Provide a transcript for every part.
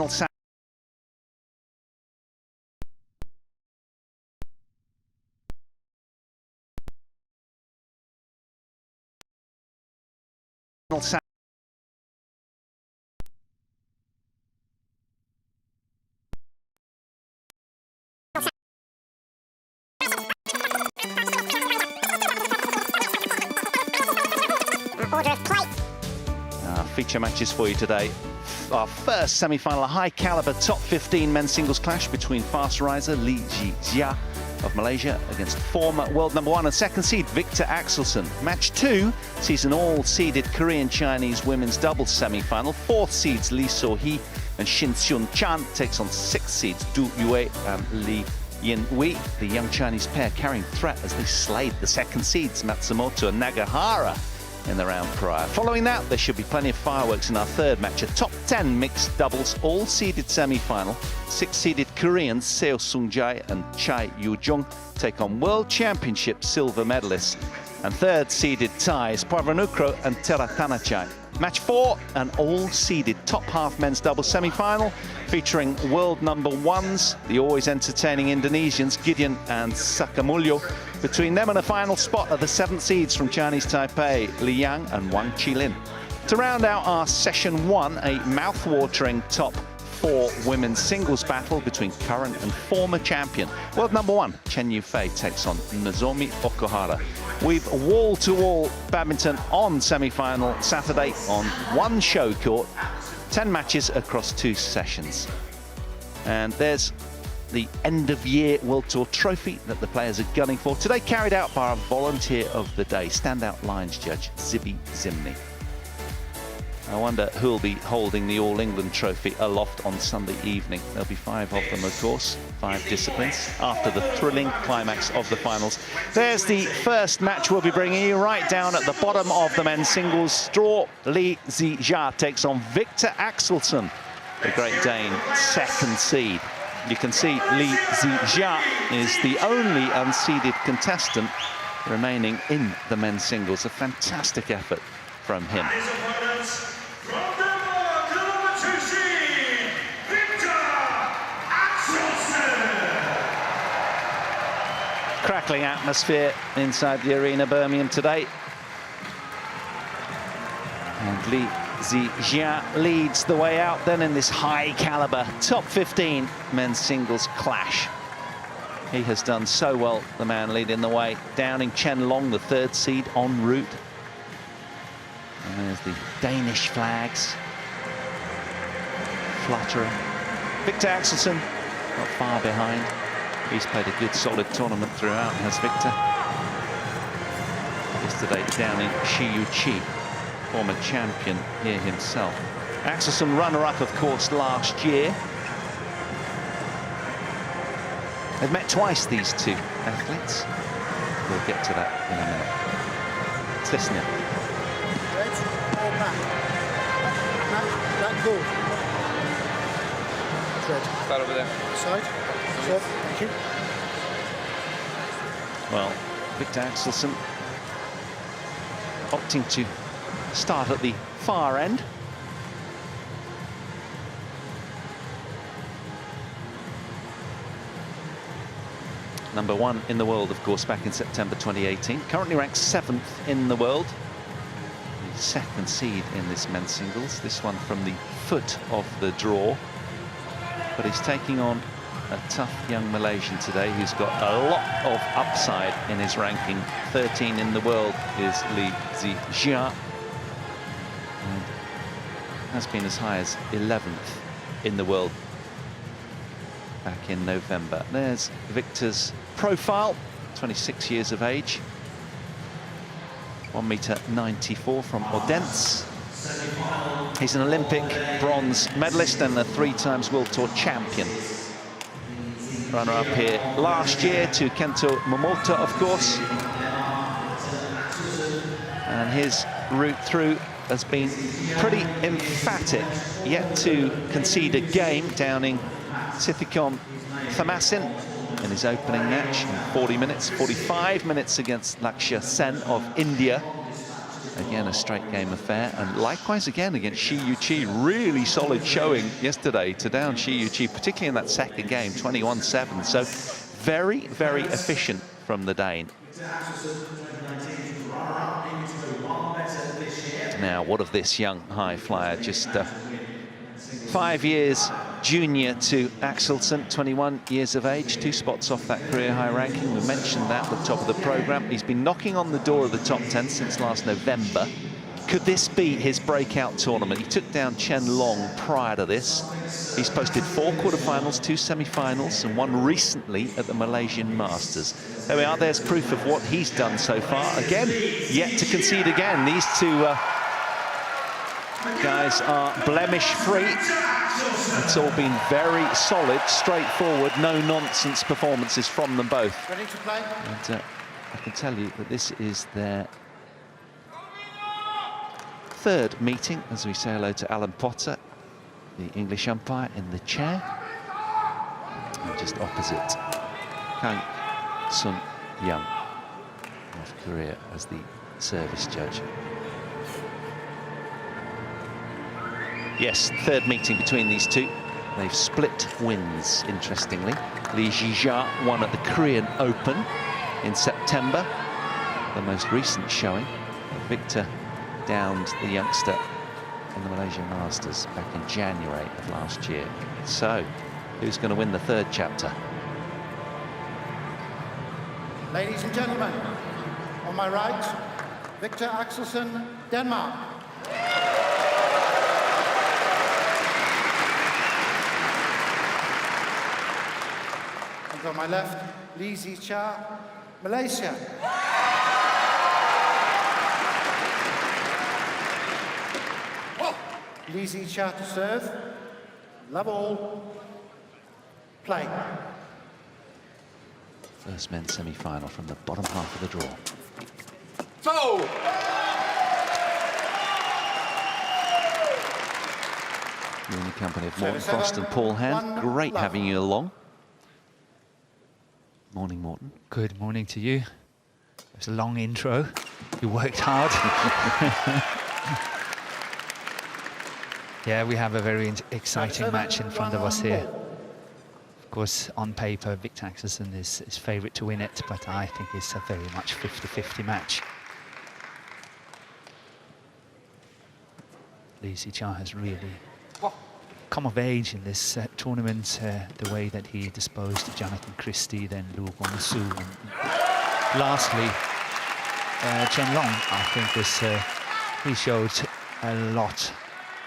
Order of play. Feature matches for you today. Our first semi-final, a high-caliber top 15 men's singles clash between fast riser Zii Jia of Malaysia against former world #1 and second seed Viktor AXELSEN. Match 2 sees an all-seeded Korean-Chinese women's doubles semi-final. Fourth seeds Lee So-hee and Shin Seon-chan takes on sixth seeds Du Yue and Lee Yin-wei. The young Chinese pair carrying threat as they slayed the second seeds Matsumoto and Nagahara in the round prior. Following that, there should be plenty of fireworks in our third match, a top 10 mixed doubles, all-seeded semi-final. Six-seeded Koreans Seo Sung-jae and Chai Yu-jung take on World Championship silver medalists, and third-seeded Thais Parvanukro and Teratanachai. Match 4, an all-seeded top half men's doubles semi-final featuring world #1s, the always entertaining Indonesians Gideon and Sakamulyo. Between them and a final spot are the seventh seeds from Chinese Taipei, Li Yang and Wang Qilin. To round out our session 1, a mouth-watering top 4 women's singles battle between current and former champion. World #1 Chen Yufei takes on Nozomi Okuhara. We've wall-to-wall badminton on semi-final Saturday on one show court. 10 matches across 2 sessions. And there's the end-of-year World Tour trophy that the players are gunning for. Today carried out by our volunteer of the day, standout lines judge Zii Jia. I wonder who'll be holding the All England trophy aloft on Sunday evening. There'll be 5 of them, of course, 5 disciplines, after the thrilling climax of the finals. There's the first match we'll be bringing you right down at the bottom of the men's singles draw. Zii Jia takes on Viktor AXELSEN, the Great Dane, second seed. You can see Zii Jia is the only unseeded contestant remaining in the men's singles. A fantastic effort from him. Crackling atmosphere inside the arena Birmingham today. And Zii Jia leads the way out then in this high-caliber top 15 men's singles clash. He has done so well, the man leading the way. Downing Chen Long, the third seed, en route. And there's the Danish flags fluttering. Viktor AXELSEN not far behind. He's played a good, solid tournament throughout, has Viktor. Yesterday down in Shiyu-chi, former champion here himself. AXELSEN runner-up, of course, last year. They've met twice, these two athletes. We'll get to that in a minute. Let's listen in. Red or black? Black ball. Red. Start over there. Side. Serve. Thank you. Well, Viktor AXELSEN opting to start at the far end. #1 in the world, of course, back in September 2018. Currently ranked 7th in the world. The second seed in this men's singles. This one from the foot of the draw. But he's taking on a tough young Malaysian today who's got a lot of upside in his ranking. 13 in the world is Zii Jia, and has been as high as 11th in the world back in November. There's Viktor's profile, 26 years of age, 1m94 from Odense. He's an Olympic bronze medalist and a 3 times World Tour champion. Runner-up here last year to Kento Momota, of course. And his route through has been pretty emphatic, yet to concede a game, downing Sithikon Thamasin in his opening match in 40 minutes, 45 minutes against Lakshya Sen of India. Again, a straight game affair, and likewise again against Zii Jia. Really solid showing yesterday to down Zii Jia, particularly in that second game, 21-7. So very, very efficient from the Dane. Now, what of this young high flyer? Just 5 years junior to Axelsen, 21 years of age, 2 spots off that career high ranking. We mentioned that at the top of the programme. He's been knocking on the door of the top 10 since last November. Could this be his breakout tournament? He took down Chen Long prior to this. He's posted 4 quarterfinals, 2 semi-finals, and 1 recently at the Malaysian Masters. There we are, there's proof of what he's done so far. Again, yet to concede again. These two guys are blemish-free. It's all been very solid, straightforward, no-nonsense performances from them both. Ready to play? And I can tell you that this is their 3rd meeting as we say hello to Alan Potter, the English umpire, in the chair. And just opposite, Kang Sun Young of Korea as the service judge. Yes, 3rd meeting between these two. They've split wins, interestingly. Zii Jia won at the Korean Open in September, the most recent showing. Viktor downed the youngster in the Malaysian Masters back in January of last year. So, who's going to win the 3rd chapter? Ladies and gentlemen, on my right, Viktor AXELSEN, Denmark. And on my left, Zii Jia, Malaysia. Zii Jia to serve. Level. Play. First men's semi-final from the bottom half of the draw. So. You're in the company of Morten Frost and Paul Hand. Great having you along. Morning, Morten. Good morning to you. It was a long intro. You worked hard. Yeah, we have a very exciting match in front of us here. Of course, on paper, Viktor AXELSEN is favourite to win it, but I think it's a very much 50-50 match. Zii Jia has really come of age in this tournament, the way that he disposed of Jonathan Christie, then Lu Guangsu, and lastly, Chen Long. I think he showed a lot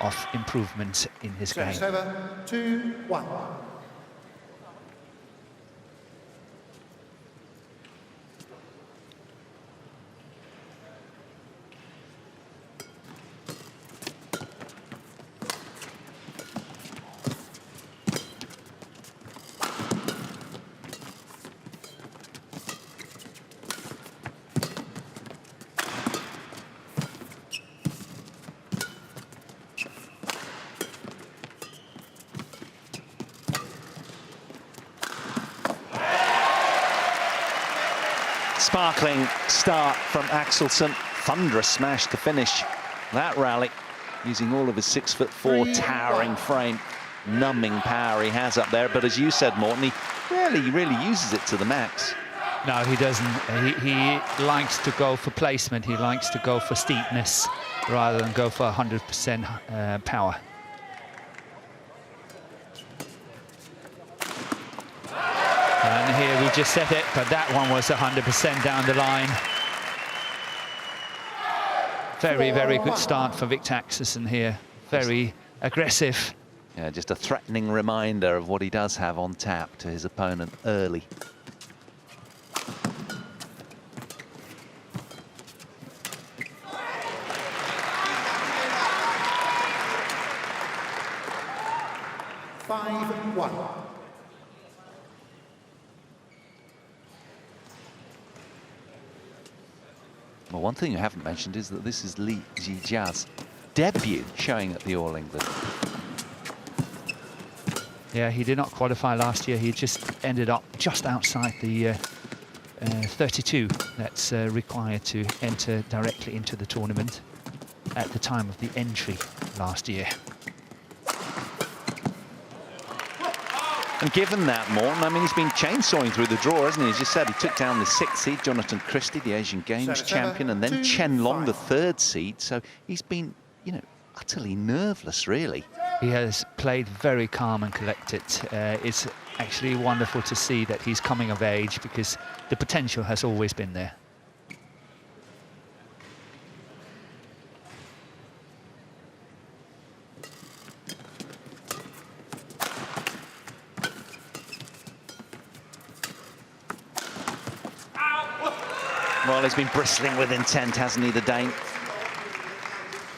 of improvement in his game. Over 2-1. Sparkling start from AXELSEN. Thunderous smash to finish that rally, using all of his 6'4" towering frame. Numbing power he has up there, but as you said, Morten, he really uses it to the max. No, he doesn't. He likes to go for placement. He likes to go for steepness rather than go for 100% power. And here we just set it, but that one was 100% down the line. Very, very good start for Viktor AXELSEN here. Very aggressive. Yeah, just a threatening reminder of what he does have on tap to his opponent early. Well, one thing you haven't mentioned is that this is Zii Jia's debut showing at the All England. Yeah, he did not qualify last year. He just ended up just outside the 32 that's required to enter directly into the tournament at the time of the entry last year. And given that, Morton, I mean, he's been chainsawing through the draw, hasn't he? As you said, he took down the 6th seed, Jonathan Christie, the Asian Games champion, and then Chen Long, the 3rd seed. So he's been, you know, utterly nerveless, really. He has played very calm and collected. It's actually wonderful to see that he's coming of age, because the potential has always been there. Well, he's been bristling with intent, hasn't he, the Dane?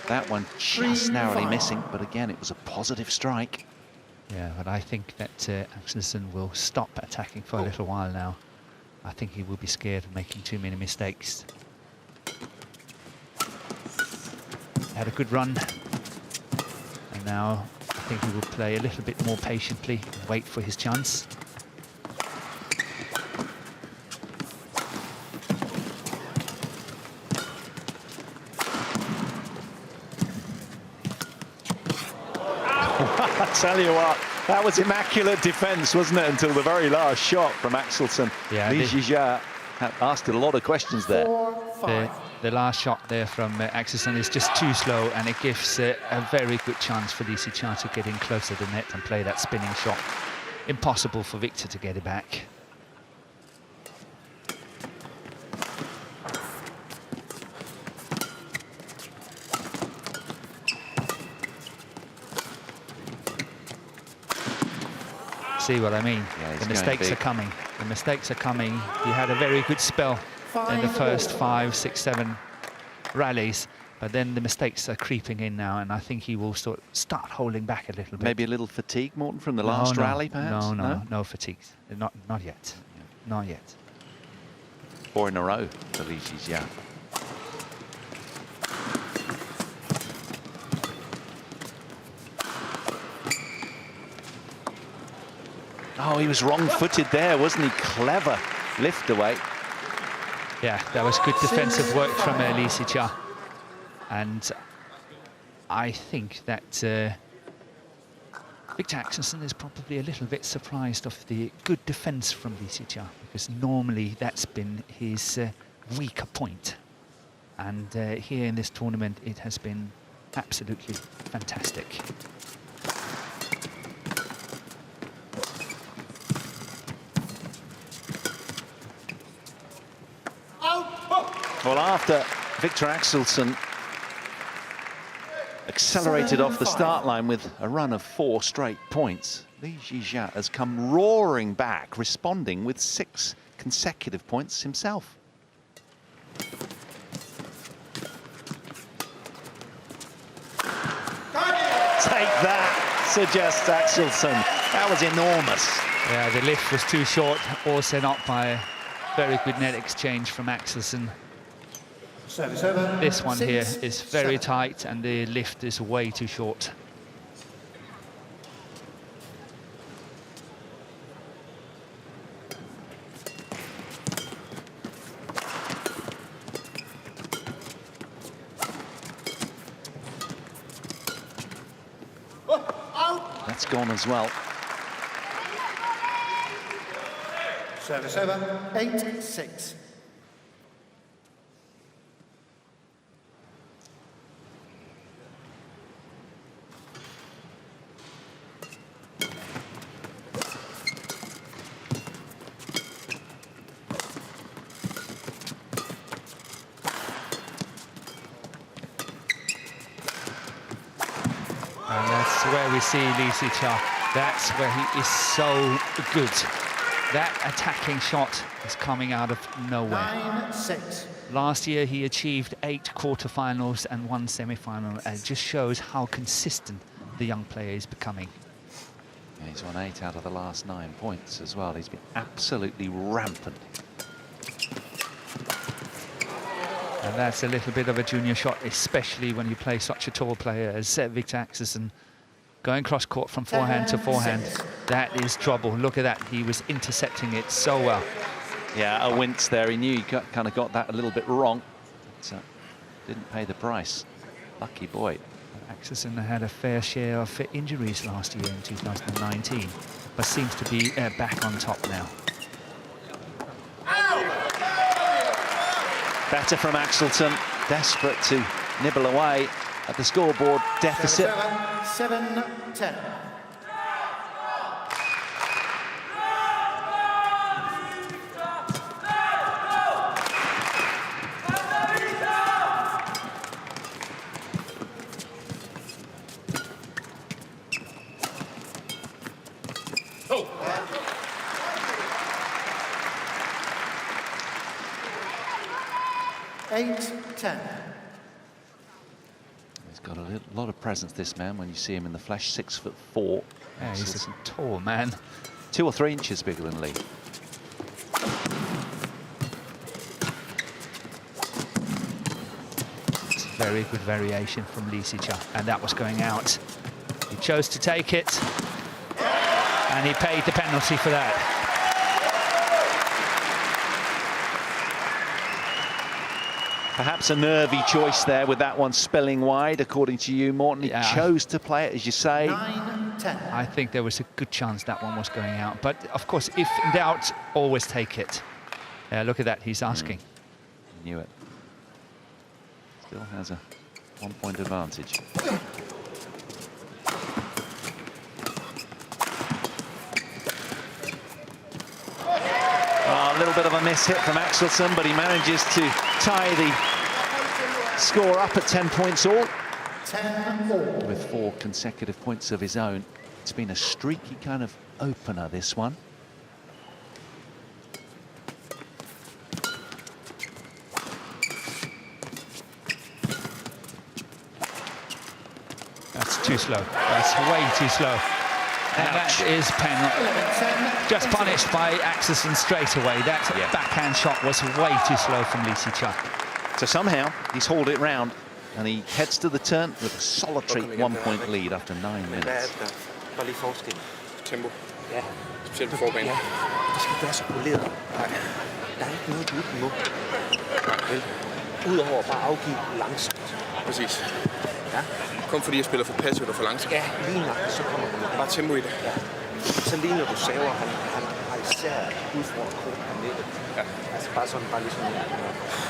That one just narrowly missing, but again, it was a positive strike. Yeah, but I think that AXELSEN will stop attacking for a little while now. I think he will be scared of making too many mistakes. Had a good run, and now I think he will play a little bit more patiently and wait for his chance. I tell you what, that was immaculate defence, wasn't it, until the very last shot from AXELSEN. Yeah, Zii Jia asked a lot of questions there. The last shot there from AXELSEN is just too slow, and it gives a very good chance for Zii Jia to get in closer to the net and play that spinning shot. Impossible for Viktor to get it back. See what I mean? Yeah, the mistakes are coming. The mistakes are coming. He had a very good spell in the first 5, 6, 7 rallies, but then the mistakes are creeping in now, and I think he will start holding back a little bit. Maybe a little fatigue, Morton, from the last rally, perhaps? No fatigue. Not yet. Not yet. 4 in a row for Zii Jia. Oh, he was wrong-footed there, wasn't he? Clever lift away. Yeah, that was good defensive work from Zii Jia. And I think that Viktor AXELSEN is probably a little bit surprised of the good defense from Zii Jia, because normally that's been his weaker point. And here in this tournament, it has been absolutely fantastic. Well, after Viktor AXELSEN accelerated off the start line with a run of 4 straight points, Zii Jia has come roaring back, responding with 6 consecutive points himself. Take that, suggests AXELSEN. That was enormous. Yeah, the lift was too short, all set up by a very good net exchange from AXELSEN. This one here is very tight, and the lift is way too short. That's gone as well. Service over, 8-6. And that's where we see Zii Jia. That's where he is so good. That attacking shot is coming out of nowhere. 9-6. Last year he achieved 8 quarterfinals and 1 semi-final, and it just shows how consistent the young player is becoming. Yeah, he's won 8 out of the last 9 points as well. He's been absolutely rampant. And that's a little bit of a junior shot, especially when you play such a tall player as Viktor AXELSEN. Going cross-court from forehand to forehand, that is trouble. Look at that, he was intercepting it so well. Yeah, a wince there. He knew he kind of got that a little bit wrong. But, didn't pay the price. Lucky boy. Axelsen had a fair share of injuries last year in 2019, but seems to be back on top now. Better from Axelsen, desperate to nibble away at the scoreboard deficit. 7-10. Oh. 8-10. He's got a lot of presence, this man, when you see him in the flesh. 6'4". Yeah, he's a tall man. 2 or 3 inches bigger than Lee. It's a very good variation from Zii Jia, and that was going out. He chose to take it, and he paid the penalty for that. Perhaps a nervy choice there with that one spilling wide, according to you, Morten. He chose to play it, as you say. 9-10. I think there was a good chance that one was going out. But, of course, if in doubt, always take it. Look at that, he's asking. He knew it. Still has a 1-point advantage. A little bit of a miss hit from Axelsen, but he manages to tie the score up at 10 points all. 10-all. With 4 consecutive points of his own. It's been a streaky kind of opener, this one. That's too slow. That's way too slow. And that is penalty. Just punished by Axelsen straight away. That backhand shot was way too slow from Zii Jia. So somehow he's hauled it round and he heads to the turn with a solitary 1-point lead after 9 minutes. Bare lige forskel. Tempo. Ja. Specielt på forbanen. Ja. Det skal ikke være så poleret. Nej. Der er ikke noget, du ikke må. Vel. Udover bare at afgive langsomt. Præcis. Ja. Kun fordi jeg spiller for passivt og for langsomt. Ja, lige nok, så kommer du med. Bare tempo i det. Ja. Så lige når du saver, han har især udfordret krogen på nettet. Ja. Altså bare sådan, bare ligesom...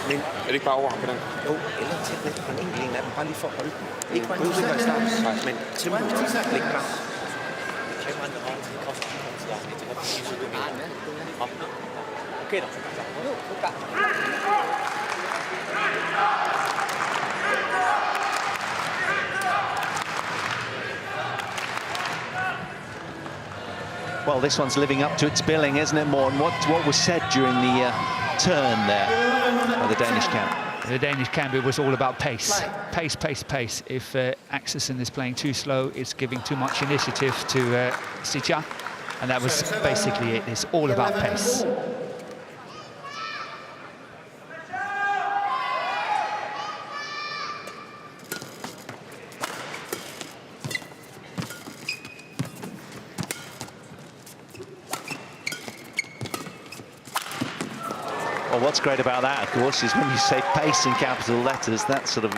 Men, Er det ikke bare over ham på den? jo, eller tæt net på en enkelt en af dem, bare lige for at holde den. Ikke bare udvikler i starten, men tempo, læg klar. Okay da. Well, this one's living up to its billing, isn't it, Morten? What was said during the turn there by the Danish camp? The Danish camp, it was all about pace. Pace, pace, pace. If Axelsen is playing too slow, it's giving too much initiative to Zii Jia. And that was basically it. It's all about pace. Well, what's great about that, of course, is when you say pace in capital letters, that sort of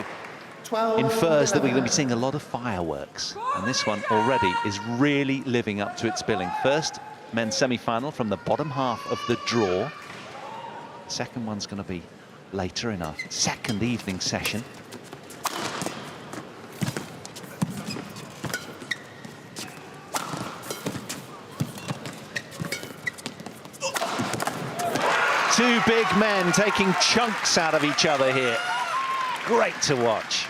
infers that we're going to be seeing a lot of fireworks. And this one already is really living up to its billing. First men's semi-final from the bottom half of the draw. Second one's going to be later in our second evening session. Two big men taking chunks out of each other here. Great to watch.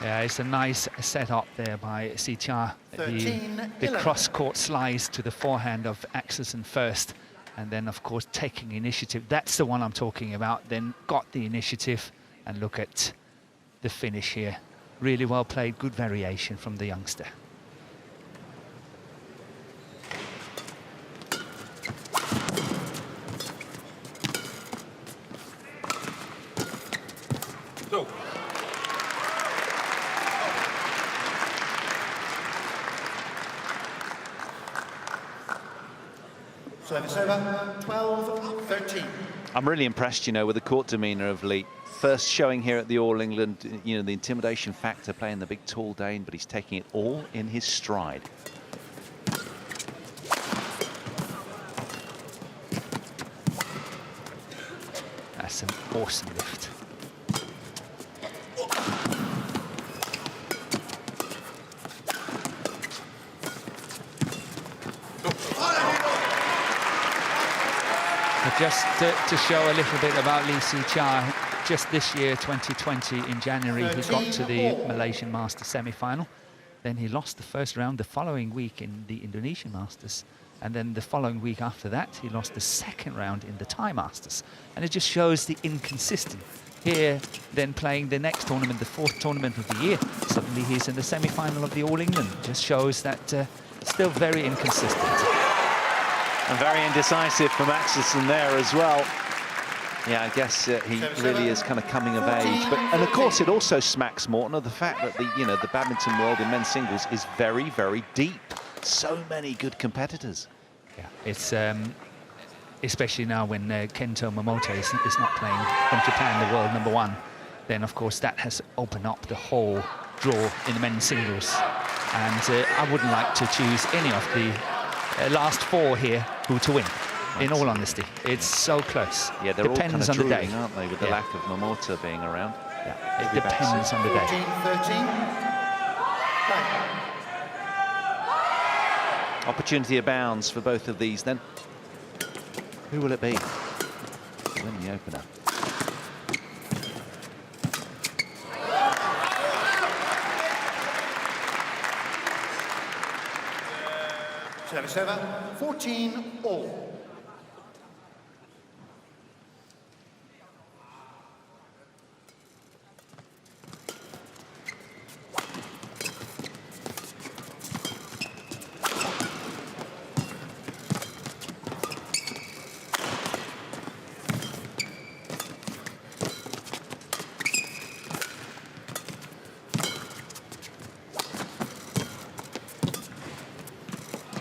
Yeah, it's a nice setup there by Zii Jia. The cross-court slice to the forehand of Axelsen first, and then, of course, taking initiative. That's the one I'm talking about. Then got the initiative, and look at the finish here. Really well played, good variation from the youngster. Go. Service over, 12-13. I'm really impressed, you know, with the court demeanour of Lee. First showing here at the All England, you know, the intimidation factor, playing the big tall Dane, but he's taking it all in his stride. That's an awesome lift. But just to show a little bit about Zii Jia, just this year, 2020, in January, he got to the Malaysian Masters semi-final. Then he lost the first round the following week in the Indonesian Masters. And then the following week after that, he lost the second round in the Thai Masters. And it just shows the inconsistency. Here, then playing the next tournament, the fourth tournament of the year, suddenly he's in the semi-final of the All England. Just shows that still very inconsistent. And very indecisive from Axelsen there as well. Yeah, I guess he really is kind of coming of age. But and of course, it also smacks, Morten, of the fact that the badminton world in men's singles is very, very deep. So many good competitors. Yeah, it's especially now when Kento Momota is not playing from Japan, the world #1. Then of course that has opened up the whole draw in the men's singles. And I wouldn't like to choose any of the last four here who to win. In all honesty, it's so close. Yeah, they're depends all kind of on the day, drooling, aren't they, with the lack of Momota being around. Yeah, it depends on the day. 14-13. Opportunity abounds for both of these then. Who will it be? Win the opener. Service over, 14-all.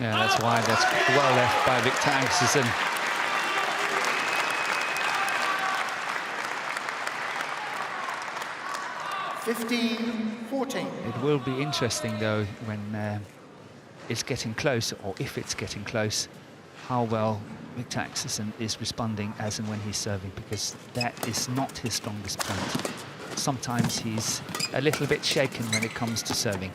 Yeah, that's wide. That's well left by Viktor AXELSEN. It will be interesting, though, when it's getting close, or if it's getting close, how well Viktor AXELSEN is responding as and when he's serving, because that is not his strongest point. Sometimes he's a little bit shaken when it comes to serving.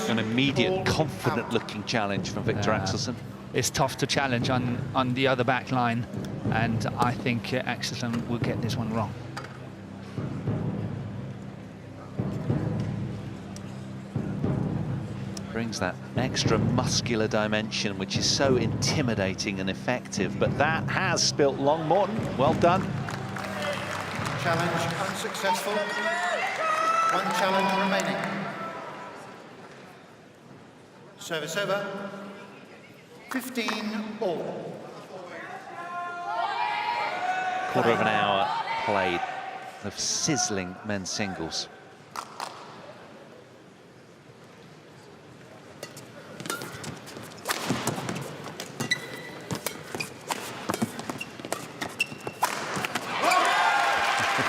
An immediate, confident-looking challenge from Viktor AXELSEN. It's tough to challenge on the other back line, and I think AXELSEN will get this one wrong. Brings that extra muscular dimension, which is so intimidating and effective, but that has spilt long. Morten, well done. Challenge unsuccessful. One challenge remaining. Service over, 15-all. Quarter of an hour played of sizzling men's singles.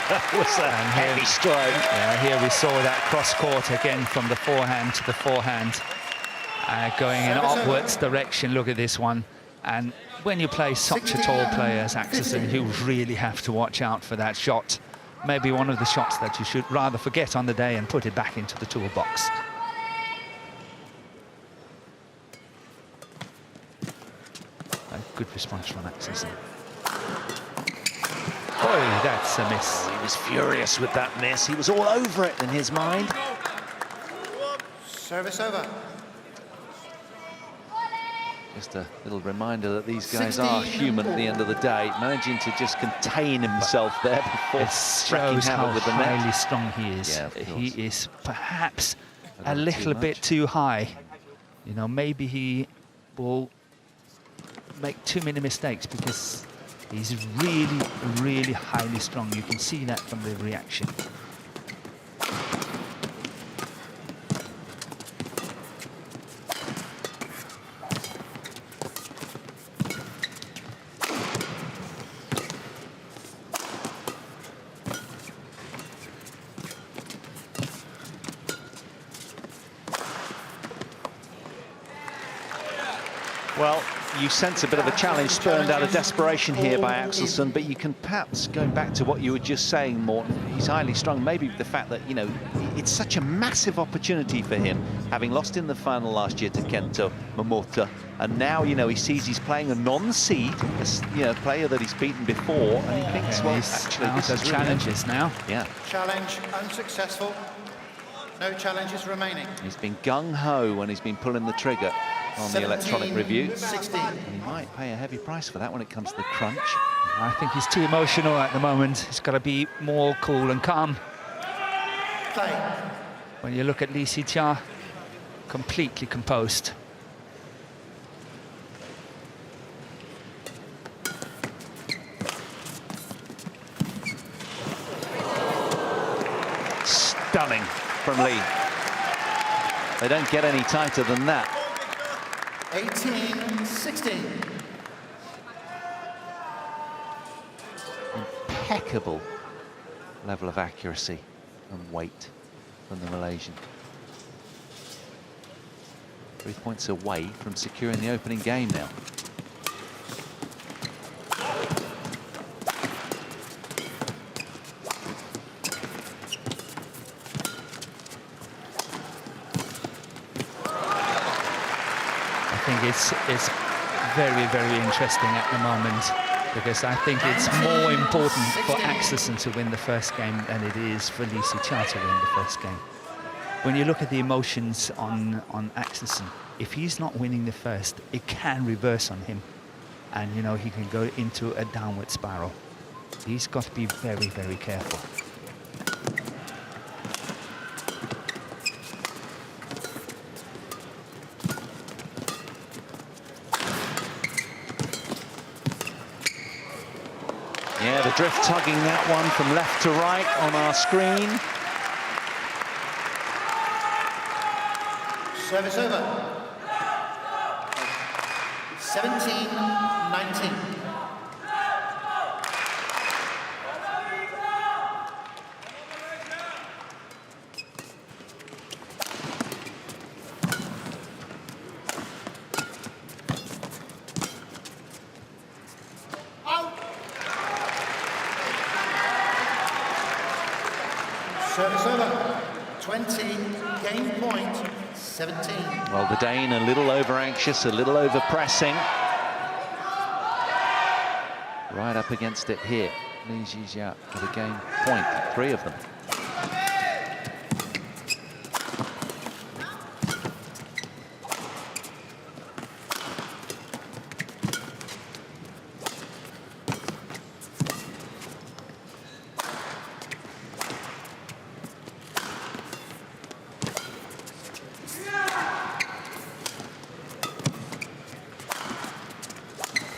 That was a heavy strike. Yeah, here we saw that cross-court again from the forehand to the forehand. Going in upwards direction. Look at this one. And when you play such a tall player as AXELSEN, you really have to watch out for that shot. Maybe one of the shots that you should rather forget on the day and put it back into the toolbox. A good response from AXELSEN. Oh, that's a miss. He was furious with that miss. He was all over it in his mind. Service over. Just a little reminder that these guys are human at the end of the day, managing to just contain himself there before it shows how with the net. highly strong he is. Yeah, he is perhaps a little bit too high. You know, maybe he will make too many mistakes because he's really, really highly strung. You can see that from the reaction. Well, you sense a bit of a challenge spurned out of desperation here by Axelsen, but you can perhaps, going back to what you were just saying, Morten, he's highly strung, maybe the fact that, you know, it's such a massive opportunity for him, having lost in the final last year to Kento Momota, and now, you know, he sees he's playing a non-seed, you know, player that he's beaten before, and he thinks, well, actually, this is challenges now. Yeah. Challenge unsuccessful. No challenges remaining. He's been gung-ho when he's been pulling the trigger on the electronic review. 16. And he might pay a heavy price for that when it comes to the crunch. I think he's too emotional at the moment. He's got to be more cool and calm. Play. When you look at Zii Jia, completely composed. Stunning from Lee. They don't get any tighter than that. 18-16. Impeccable level of accuracy and weight from the Malaysian. 3 points away from securing the opening game now. It's very, very interesting at the moment, because I think it's more important for Axelsen to win the first game than it is for Zii Jia to win the first game. When you look at the emotions on Axelsen, if he's not winning the first, it can reverse on him, and you know, he can go into a downward spiral. He's got to be very, very careful. Yeah, the drift tugging that one from left to right on our screen. Service over. 17-19. Service over. 20, game point, 17. Well, the Dane a little over-anxious, a little over-pressing. Right up against it here. Zii Jia with a game point, 3 of them.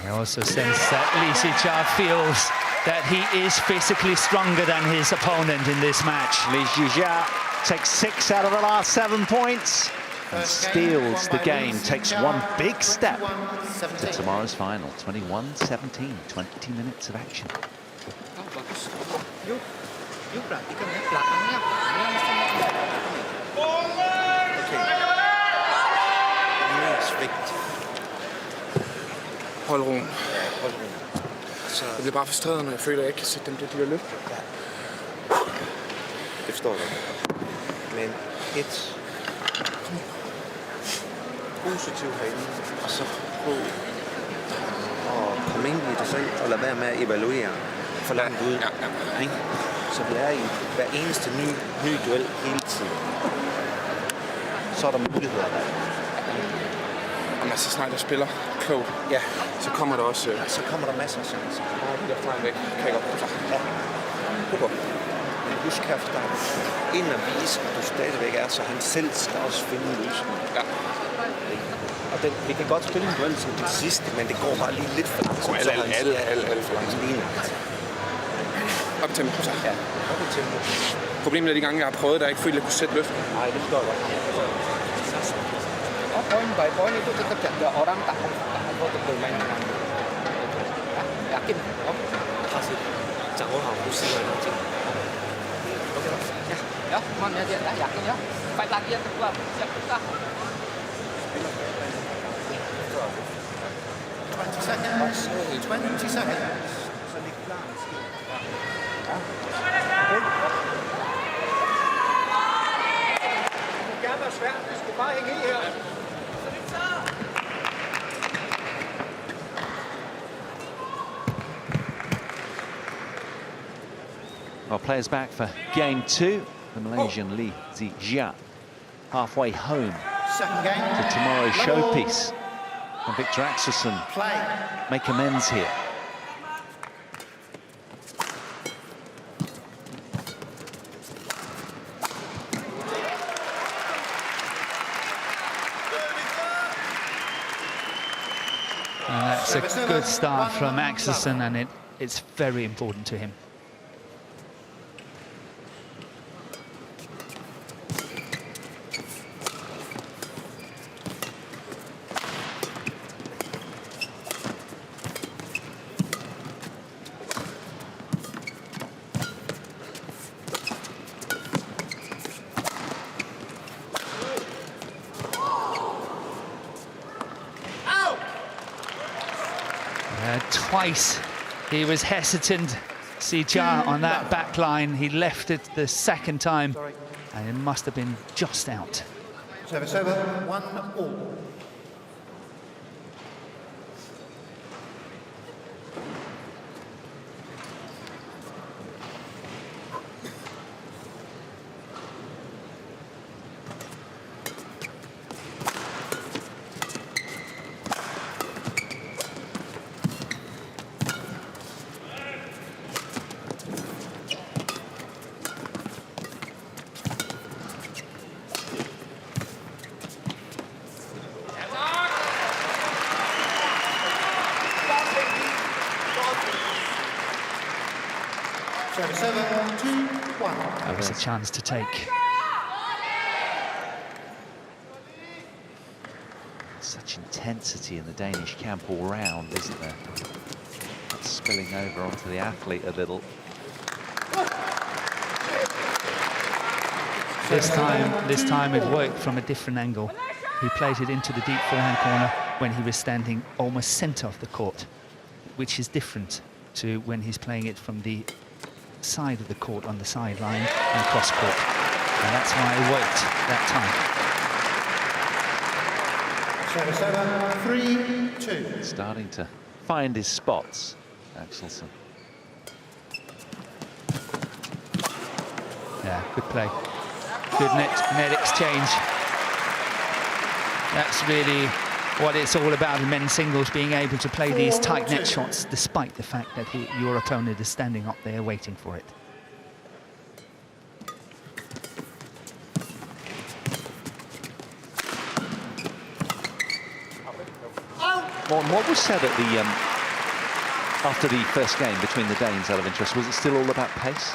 I also sense that Zii Jia feels that he is physically stronger than his opponent in this match. Zii Jia takes 6 out of the last 7 points and steals the game, takes one big step to tomorrow's final. 21-17, 20 minutes of action. Hold roen. Jeg bliver bare frustreret, når jeg føler, at jeg ikke kan sætte dem det, de har løbet. Det forstår jeg. Men positivt herinde, og så prøv at komme ind i dig selv og lade være med at evaluere for langt ud. Ja. Så vi er i hver eneste ny duel hele tiden. Så er der muligheder der. Jamen, så snart jeg spiller klogt, Ja. så kommer der også... Så kommer der masser af chancer. Derfra væk kan jeg godt. Ja. Super. Vi skal have dig ind og vise, at du stadigvæk er, så han selv skal også finde en løsning. Ja. Og vi kan godt spille en duel som det sidste, men det går bare lige lidt for langsomt. Alt for langsomt. Op i tempo, så. Ja, op i tempo. Problemet er de gange, jeg har prøvet, der ikke følte, at jeg kunne sætte løften. Nej, det forstår jeg godt. Poin itu tetap jaga orang tak untuk bermain dengan yakin Hasil掌握好呼吸了，ya man ya dia dah yakin ya fight lagi yang kedua siap kita 20 seconds. 20 seconds. gerne være svært, vi skal bare hænge i her. Well, players back for game 2. The Malaysian Zii Jia halfway home Second game. to tomorrow's showpiece. And Viktor AXELSEN Play. make amends here. And that's a good start from AXELSEN, and it's very important to him. Twice he was hesitant, Zii Jia, on that back line. He left it the second time, and it must have been just out. Service over, 1-all. Service over, 2-1. That was a chance to take. Such intensity in the Danish camp all round, isn't there? That's spilling over onto the athlete a little. This time it worked from a different angle. He played it into the deep forehand corner when he was standing almost centre of the court, which is different to when he's playing it from the side of the court on the sideline and cross court. And that's why it worked that Service over, 3-2. Starting to find his spots, AXELSEN. Yeah, good play. Good net exchange. That's really what it's all about in men's singles, being able to play these tight net shots despite the fact that your opponent is standing up there waiting for it. Morten, what was said at the after the first game between the Danes, out of interest? Was it still all about pace?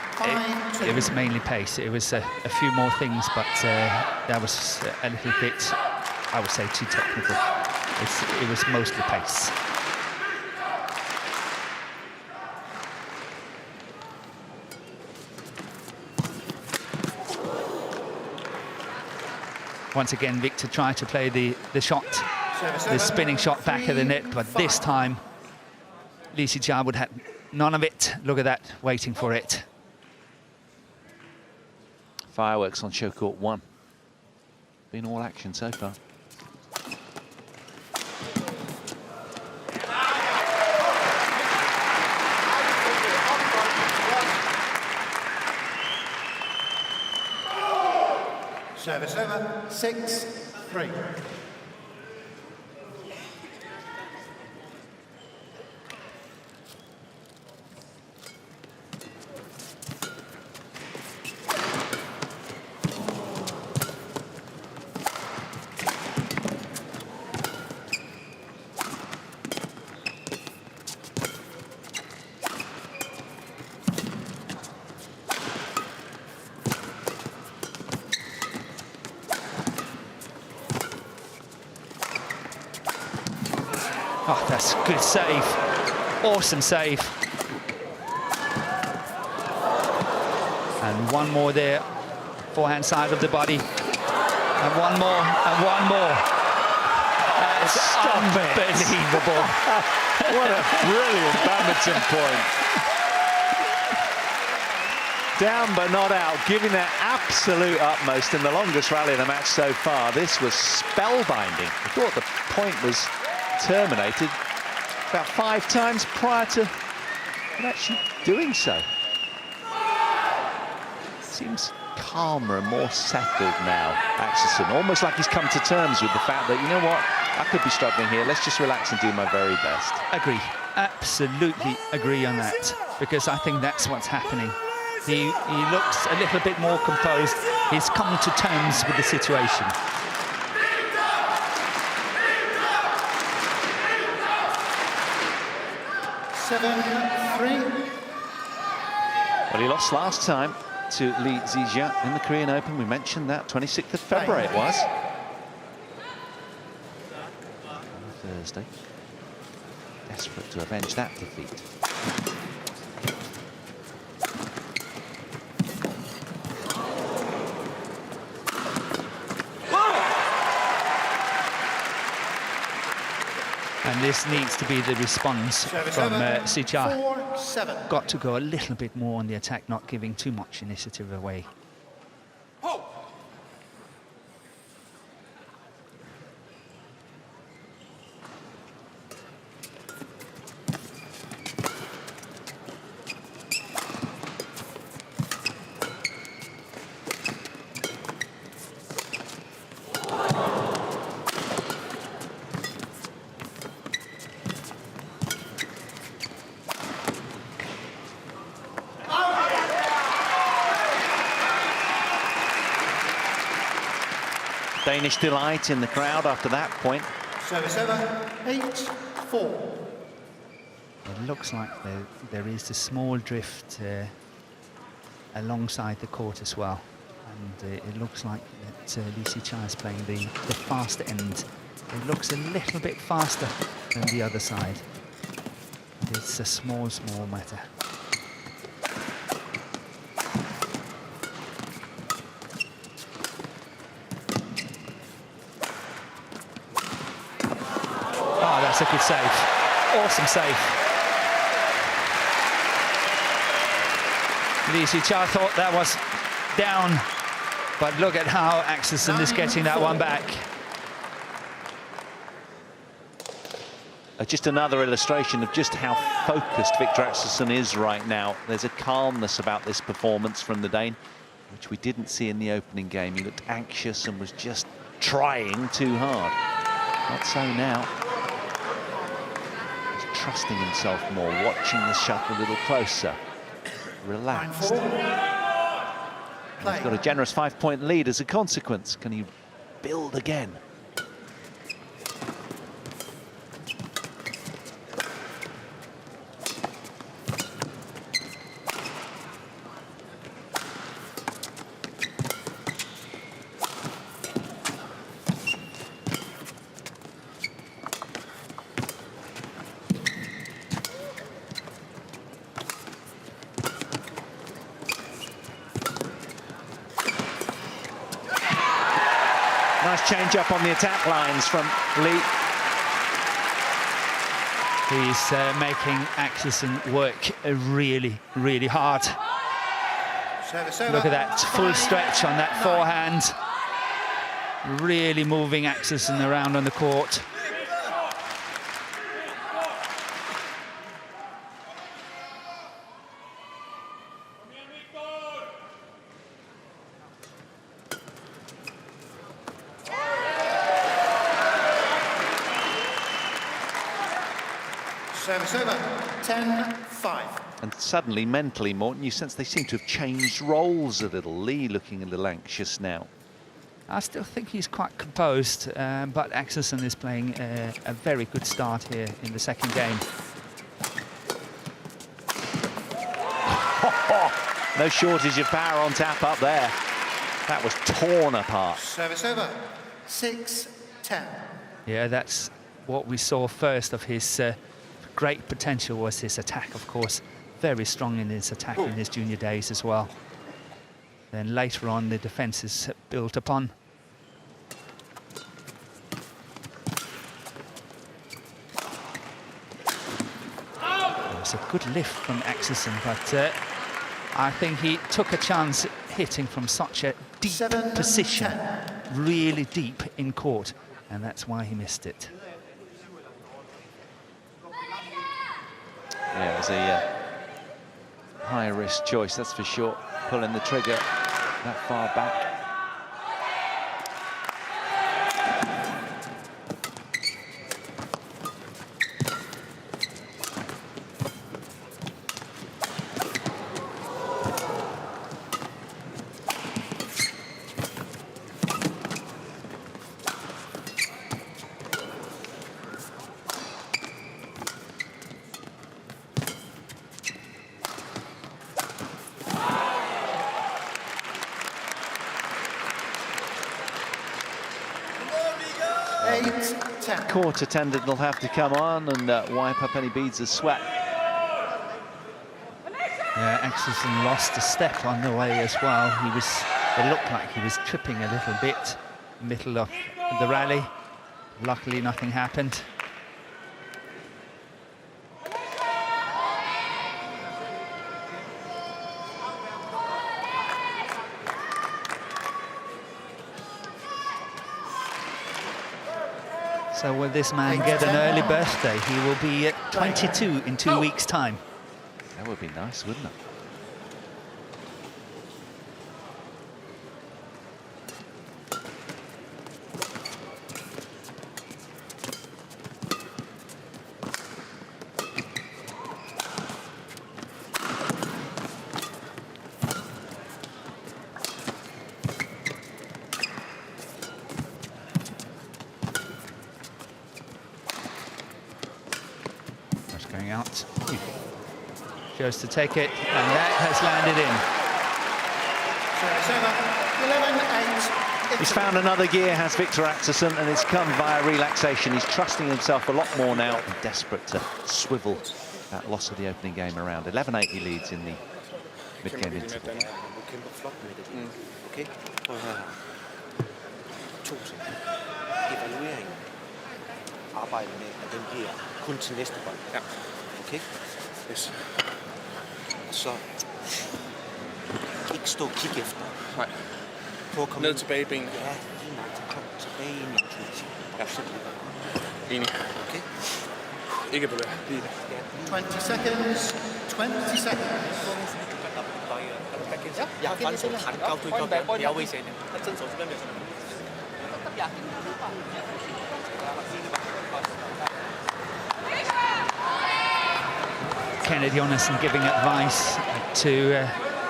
It was mainly pace. It was a few more things, but that was a little bit, I would say, too technical. It was mostly pace. Once again, Viktor tried to play the shot, the spinning shot back of the net, but this time Zii Jia would have none of it. Look at that, waiting for it. Fireworks on show court 1. Been all action so far. Service over, 6-3. Oh, that's a good save. Awesome save. And one more there. Forehand side of the body. And one more, and one more. That's unbelievable. What a brilliant badminton point. Down but not out, giving their absolute utmost in the longest rally of the match so far. This was spellbinding. I thought the point was terminated about 5 times prior to actually doing so. Seems calmer and more settled now, Axelsen. Almost like he's come to terms with the fact that, you know what, I could be struggling here. Let's just relax and do my very best. Agree. Absolutely agree on that. Because I think that's what's happening. He looks a little bit more composed. He's come to terms with the situation. Well, he lost last time to Zii Jia in the Korean Open. We mentioned that, 26th of February it was. On Thursday. Desperate to avenge that defeat. And this needs to be the response from Zii Jia. Got to go a little bit more on the attack, not giving too much initiative away. Danish delight in the crowd after that point. Service over, 8-4. It looks like there is a small drift alongside the court as well. And it looks like that Zii Jia is playing the fast end. It looks a little bit faster than the other side. It's a small matter. Oh, that's a good save. Awesome save. Zii Jia thought that was down, but look at how Axelsen is getting that one back. Just another illustration of just how focused Viktor AXELSEN is right now. There's a calmness about this performance from the Dane, which we didn't see in the opening game. He looked anxious and was just trying too hard. Not so now. He's trusting himself more, watching the shot a little closer. Relaxed. And he's got a generous 5-point lead as a consequence. Can he build again? Nice change up on the attack lines from Lee. He's making Axelsen work really, really hard. Look at that full stretch on that forehand. Really moving Axelsen around on the court. Service over, 10-5. And suddenly, mentally, Morten, you sense they seem to have changed roles a little. Lee looking a little anxious now. I still think he's quite composed, but Axelsen is playing a very good start here in the second game. No shortage of power on tap up there. That was torn apart. Service over, 6-10. Yeah, that's what we saw first of his great potential was his attack, of course. Very strong in his attack in his junior days as well. Then later on, the defense is built upon. It was a good lift from Axelsen, but I think he took a chance hitting from such a deep position, really deep in court, and that's why he missed it. Yeah, it was a high-risk choice, that's for sure. Pulling the trigger that far back. Court attendant will have to come on and wipe up any beads of sweat. Yeah, Axelsen lost a step on the way as well. It looked like he was tripping a little bit in the middle of the rally. Luckily, nothing happened. So will this man get an early birthday? He will be 22 in 2 weeks' time. That would be nice, wouldn't it? Out. Goes to take it, and that has landed in. He's found another gear, has Viktor AXELSEN, and it's come via relaxation. He's trusting himself a lot more now and desperate to swivel that loss of the opening game around. 11-8 he leads in the mid-game interval. Okay. Arbejde med, at den bliver kun til næste bold. Ja. Okay? Yes. Og så ikke stå og kigge efter. Nej. Prøv at komme ned tilbage i benene. Ja, lige nok. Så kom tilbage ind i intuition. Ja. Enig. Okay? Ikke på det. Lige det. 20 seconds. 20 seconds. Jeg har faktisk en handgave, du ikke har jeg er ude i scenen. Der er sådan så hvem er sådan. Kenneth Jonassen giving advice to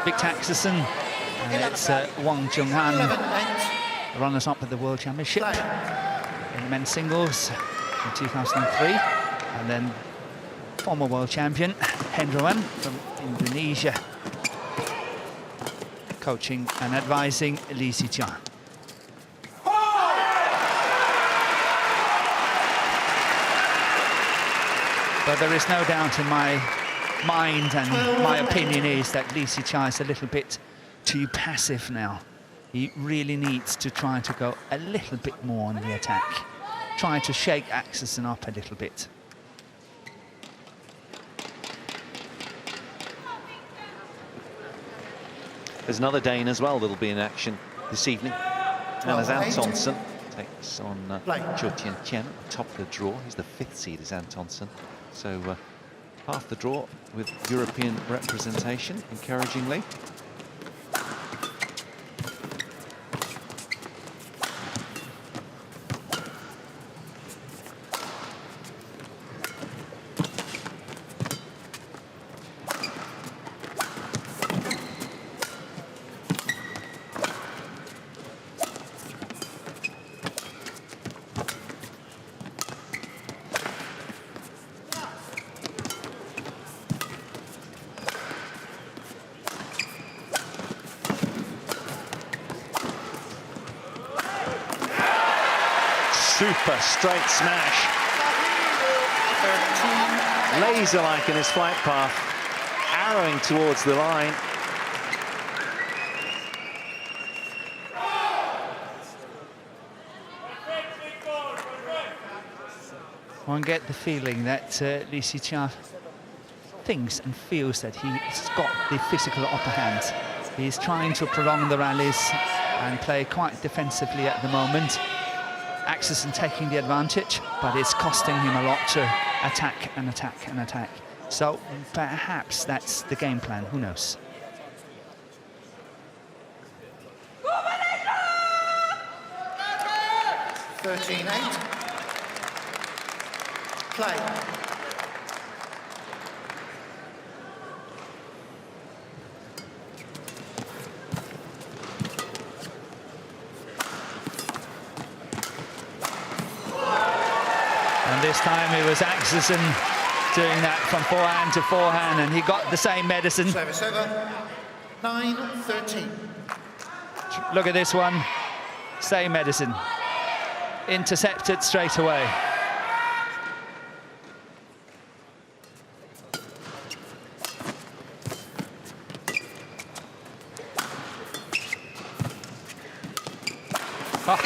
Viktor AXELSEN, and it's Wang Junghan, runners-up at the World Championship in men's singles in 2003, and then former world champion Hendroan from Indonesia, coaching and advising Zii Jia. But there is no doubt in my mind, and my opinion is that Zii Jia is a little bit too passive now. He really needs to try to go a little bit more on the attack, trying to shake AXELSEN up a little bit. There's another Dane as well that'll be in action this evening. Anders Antonsen takes on Cho Tien Tien at the top of the draw. He's the 5th seed, is Antonsen. So half the draw with European representation, encouragingly. Super straight smash laser-like in his flight path, arrowing towards the line. One get the feeling that Zii Jia thinks and feels that he's got the physical upper hand. He's trying to prolong the rallies and play quite defensively at the moment. Axelsen taking the advantage, but it's costing him a lot to attack and attack and attack. So perhaps that's the game plan, who knows? Play. And this time it was Axelsen doing that from forehand to forehand, and he got the same medicine. Service over. 9-13. Look at this one. Same medicine. Intercepted straight away. Oh.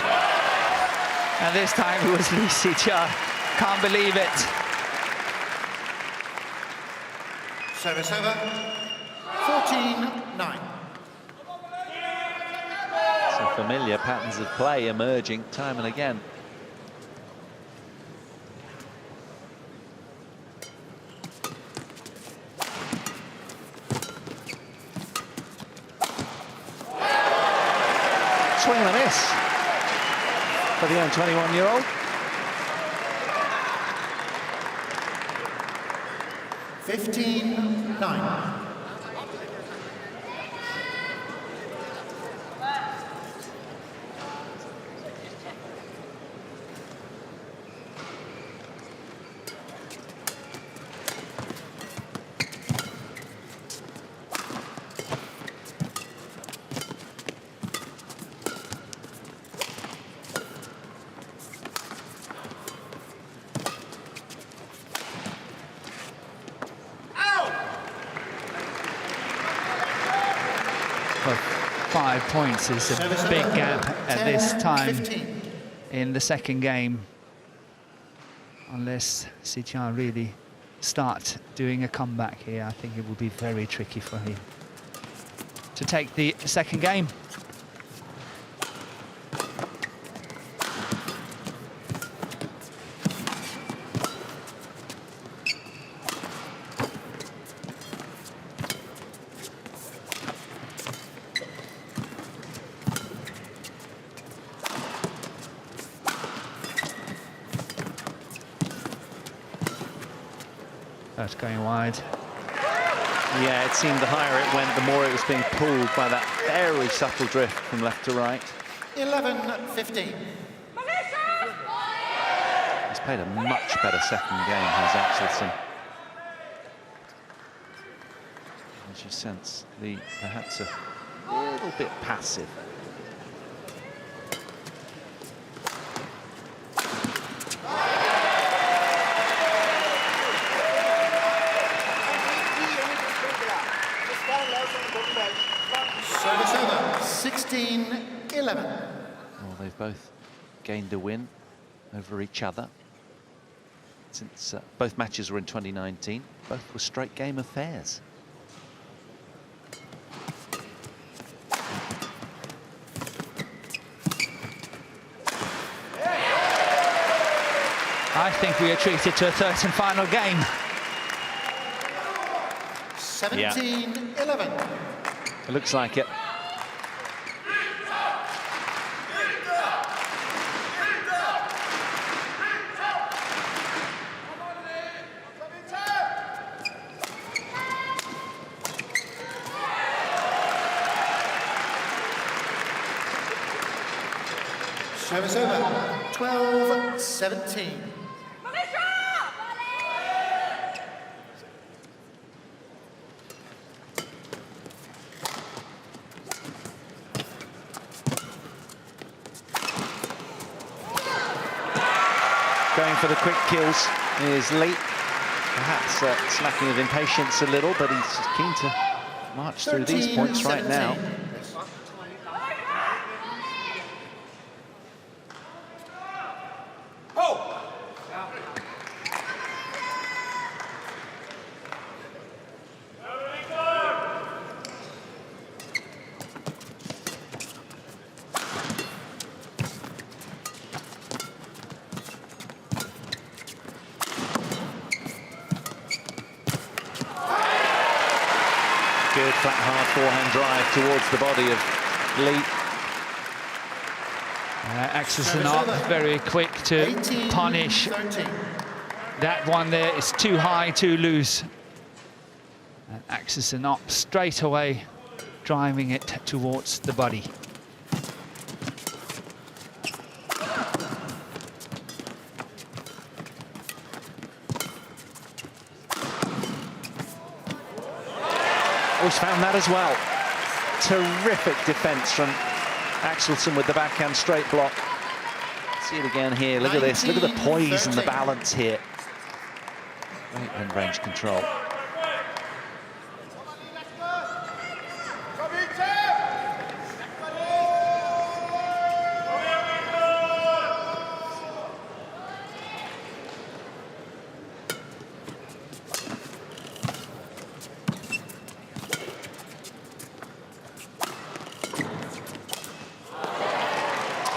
And this time it was Zii Jia. Can't believe it. Service over. 14-9. Some familiar patterns of play emerging time and again. Swing and a miss for the young 21-year-old. 15-9. Well, 5 points is a big gap at this time in the second game. Unless Zii Jia really start doing a comeback here, I think it will be very tricky for him to take the second game. That's going wide. Yeah, it seemed the higher it went, the more it was being pulled by that very subtle drift from left to right. 11-15. He's played a much better second game, has Axelsen. As you sense, perhaps a little bit passive. Service over. 16-11. Well, they've both gained a win over each other since both matches were in 2019. Both were straight game affairs. I think we are treated to a third and final game. 17-11. It looks like it. Service over. 12-17. Going for the quick kills is Lee. perhaps smacking of impatience a little, but he's just keen to march through these points right now. Good flat hard forehand drive towards the body of Lee. Axelsen up, very quick to punish that one there. It's too high, too loose. And Axelsen up straight away, driving it towards the body. Always found that as well. Terrific defence from Axelsen with the backhand straight block. See it again here. Look at this. Look at the poise and the balance here. Great end-range control.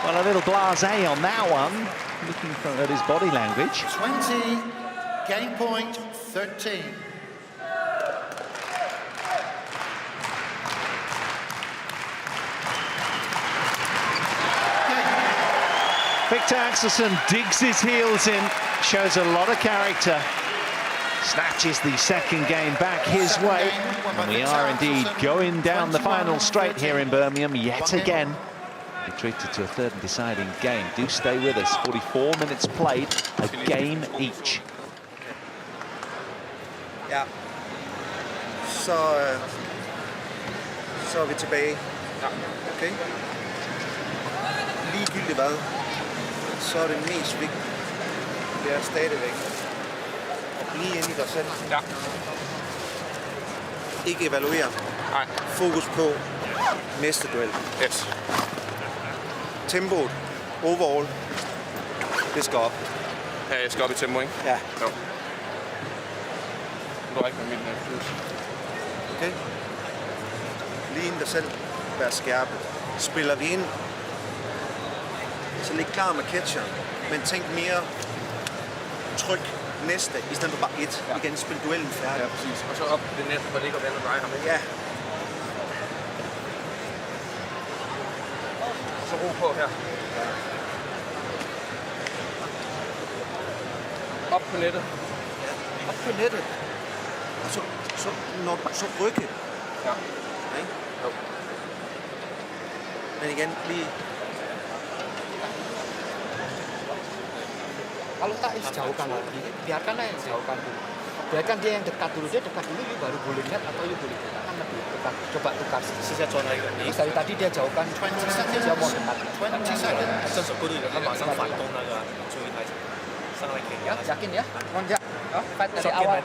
Well, a little blasé on that one, looking at his body language. 20, game point 13. Viktor AXELSEN digs his heels in, shows a lot of character, snatches the second game back his way, and we are indeed going down the final straight here in Birmingham yet again. We're treated to a third and deciding game. Do stay with us. 44 minutes played, a game each. Ja. Så er vi tilbage. Okay. Ligegyldigt hvad, så er det mest vigtigt. Det er stadigvæk at blive inde i dig selv. Ja. Ikke evaluere. Nej. Fokus på næste duel. Yes. Tempoet, overall, det skal op. Ja, jeg skal op i tempo, ikke? Ja. Jo. Nu er ikke med min flyt. Okay. Lige ind dig selv. Vær skærpet. Spiller vi ind, så ligge klar med catcheren, men tænk mere tryk næste, i stedet for bare et. Ja. Igen, spil duellen færdig. Ja, præcis. Og så op det net, hvor det ikke er vandet dig ham, ikke? Ja. Så ro på her. Op på nettet. Ja. Op på nettet. Og så når du så rykke. Ja. Okay? Jo. Men igen, lige... Kalau tak jauhkan lagi, biarkanlah yang jauhkan dulu. Biarkan dia yang dekat dulu, you baru boleh net atau you boleh kan lebih dekat. Coba tukar sisi contoh lagi. Terus dari tadi dia jauhkan, dia mau dekat. 20 seconds. 正手过对人，他马上反攻那个注意台上来给ya, yakin ya? Lonjak. Fight dari awal.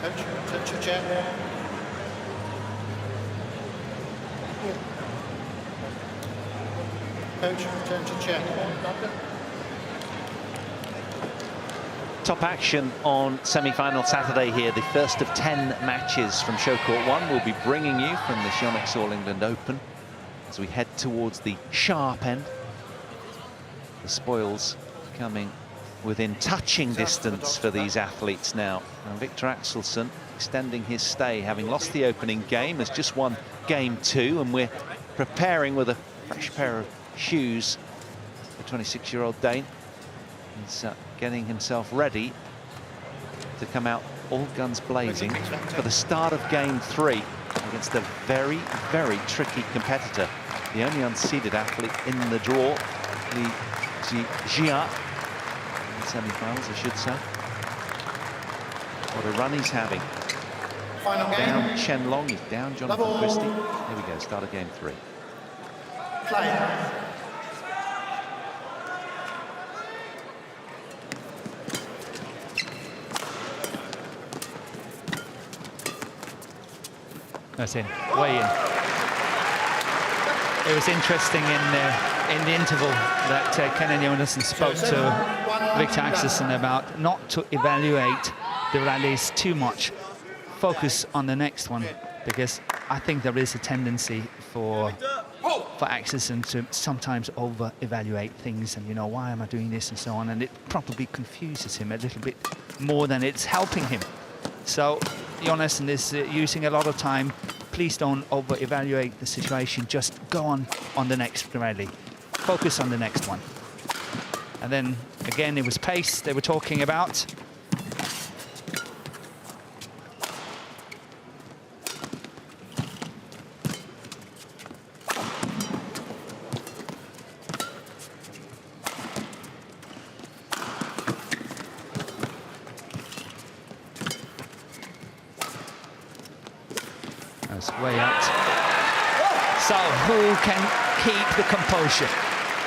Coach, turn to chair. Coach, turn to chair. Top action on semi-final Saturday here, the first of 10 matches from Show Court 1. We'll be bringing you from this Yonex All England Open as we head towards the sharp end. The spoils coming within touching distance for these athletes now. And Viktor AXELSEN extending his stay, having lost the opening game, has just won game 2, and we're preparing with a fresh pair of shoes. The 26-year-old Dane is getting himself ready to come out all guns blazing for the start of game 3 against a very, very tricky competitor. The only unseeded athlete in the draw, Zii Jia, in the semi-finals, I should say. What a run he's having. Final game. Down Chen Long, he's down Jonathan Christie. Here we go, start of game 3. Play. That's in, way in. It was interesting in the interval that Kenan Jonasson spoke to Viktor AXELSEN about not to evaluate the rallies too much. Focus on the next one, because I think there is a tendency for AXELSEN to sometimes over-evaluate things, and, you know, why am I doing this and so on, and it probably confuses him a little bit more than it's helping him. So Jonasson is using a lot of time. Please don't over-evaluate the situation, just go on the next rally. Focus on the next one. And then, again, it was pace they were talking about. Way out. So who can keep the composure?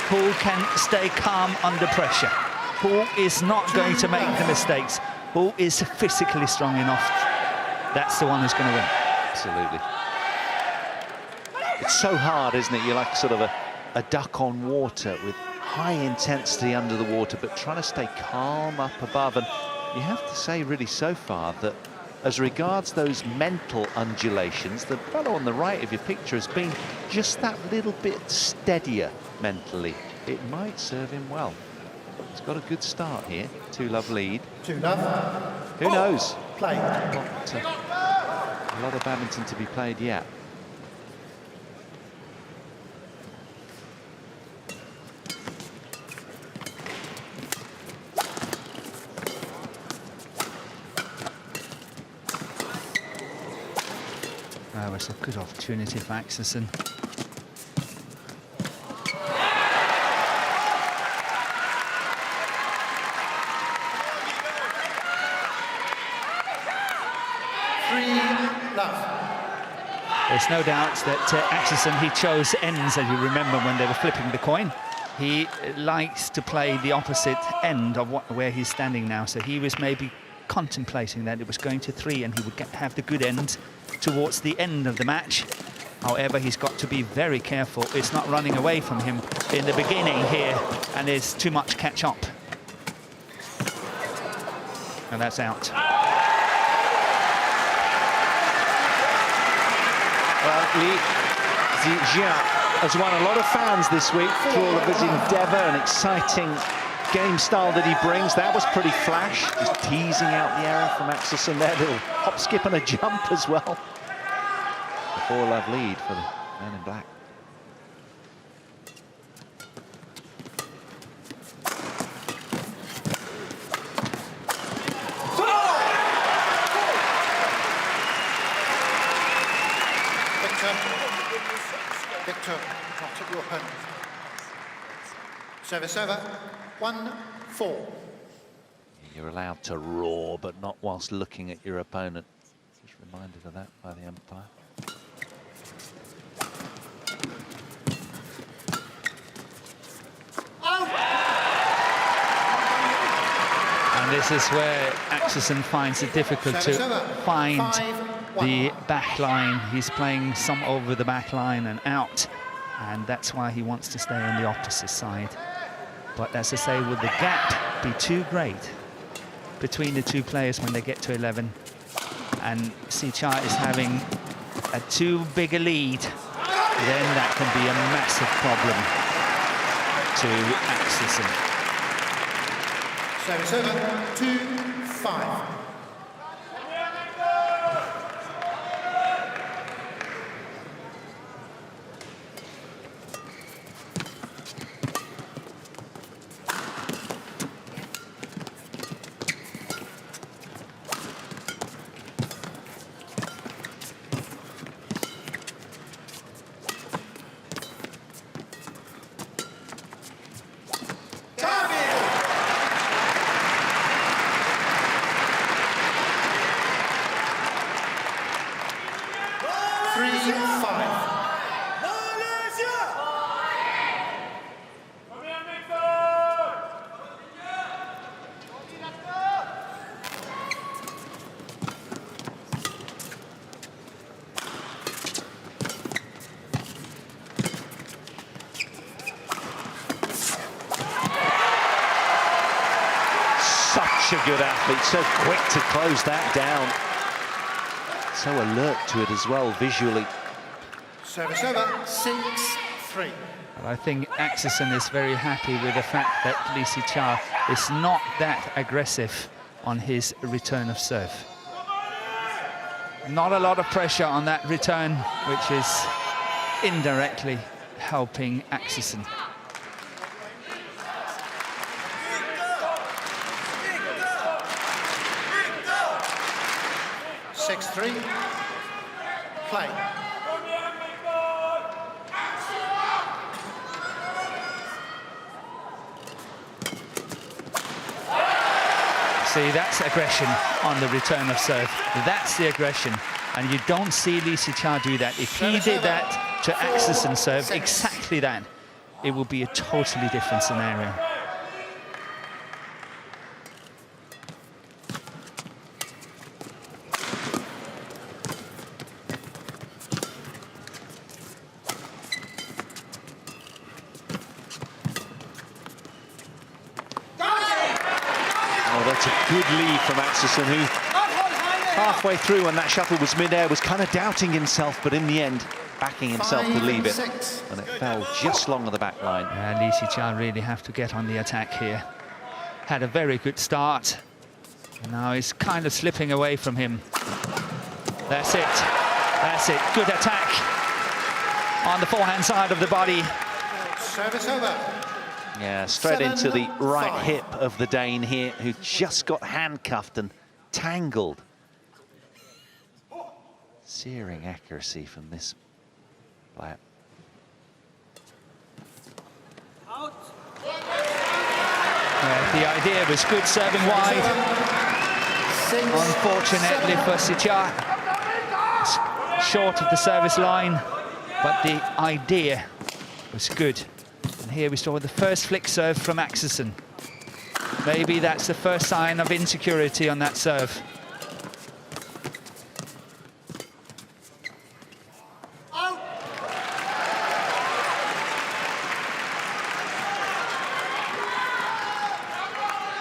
Who can stay calm under pressure? Who is not going to make the mistakes? Who is physically strong enough? That's the one who's going to win. Absolutely. It's so hard, isn't it? You're like sort of a duck on water with high intensity under the water, but trying to stay calm up above. And you have to say, really, so far that as regards those mental undulations, the fellow on the right of your picture has been just that little bit steadier mentally. It might serve him well. He's got a good start here. 2-love lead. 2-love. Who knows? Play. Not a lot of badminton to be played yet. That was a good opportunity for AXELSEN. There's no doubt that AXELSEN, he chose ends, as you remember when they were flipping the coin. He likes to play the opposite end of where he's standing now, so he was maybe contemplating that it was going to 3 and he would have the good end towards the end of the match. However, he's got to be very careful. It's not running away from him in the beginning here, and there's too much catch up. And that's out. Well, Zii Jia has won a lot of fans this week for all of his endeavour and exciting game style that he brings. That was pretty flash, just teasing out the error from AXELSEN there. Little hop, skip and a jump as well. A 4-love lead for the man in black. Victor, not at your opponent. Service over, 1-4. You're allowed to roar, but not whilst looking at your opponent. Just reminded of that by the umpire. And this is where AXELSEN finds it difficult to find the back line. He's playing some over the back line and out, and that's why he wants to stay on the opposite side. But as I say, would the gap be too great between the two players when they get to 11? And Zii Jia is having a too big a lead, then that can be a massive problem to AXELSEN. Service over, 2-5. such a good athlete, so quick to close that down. So alert to it as well, visually. Service over, 6-3. Well, I think Axelsen is very happy with the fact that Zii Jia is not that aggressive on his return of serve. Not a lot of pressure on that return, which is indirectly helping Axelsen. Play. See, that's aggression on the return of serve. That's the aggression. And you don't see Zii Jia do that. If he did that to Axelsen serve, exactly that, it will be a totally different scenario. That's a good lead from Axelsen, who halfway through when that shuttle was mid-air was kind of doubting himself, but in the end backing himself to leave it, and it fell just long on the back line. Yeah, Zii Jia really have to get on the attack here. Had a very good start, and now he's kind of slipping away from him. That's it. That's it. Good attack on the forehand side of the body. Service over. Yeah, straight into the right hip of the Dane here, who just got handcuffed and tangled. Searing accuracy from this player. The idea was good, serving wide. Unfortunately for Zii Jia, short of the service line, but the idea was good. And here we saw the first flick serve from Axelsen. Maybe that's the first sign of insecurity on that serve.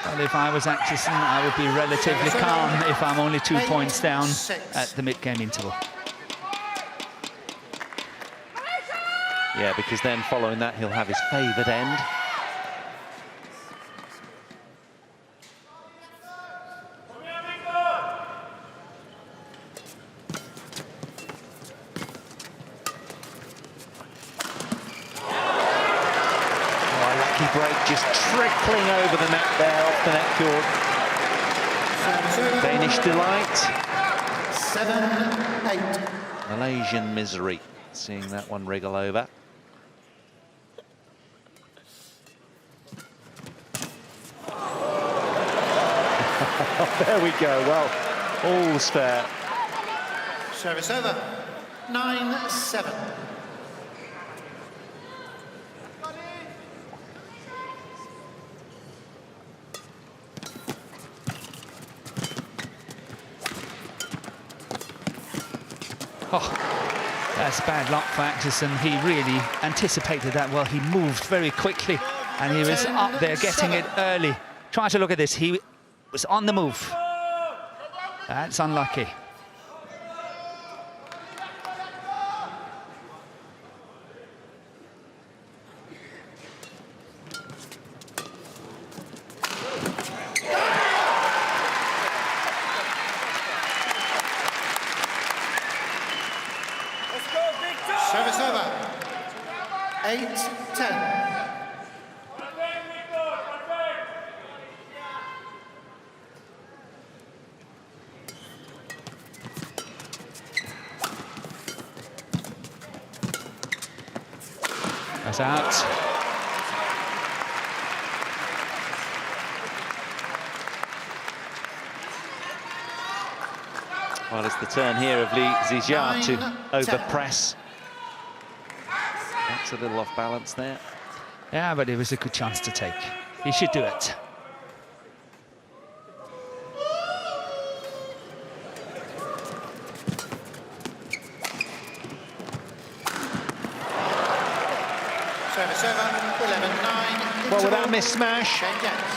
Well, if I was Axelsen, I would be relatively calm if I'm only 2 points down at the mid-game interval. Yeah, because then following that, he'll have his favoured end. Oh, lucky break, just trickling over the net there, off the net cord. Danish delight. 7-8. Malaysian misery, seeing that one wriggle over. There we go. Well, all's fair. Service over. 9-7. Oh, that's bad luck for Axelsen. He really anticipated that well. He moved very quickly, and he was up there getting it early. Try to look at this. He was on the move. That's unlucky. Service over. 8-10. That's out. Well, it's the turn here of Zii Jia to overpress. That's a little off balance there. Yeah, but it was a good chance to take. He should do it. Service over, 11-9. Well, without miss smash,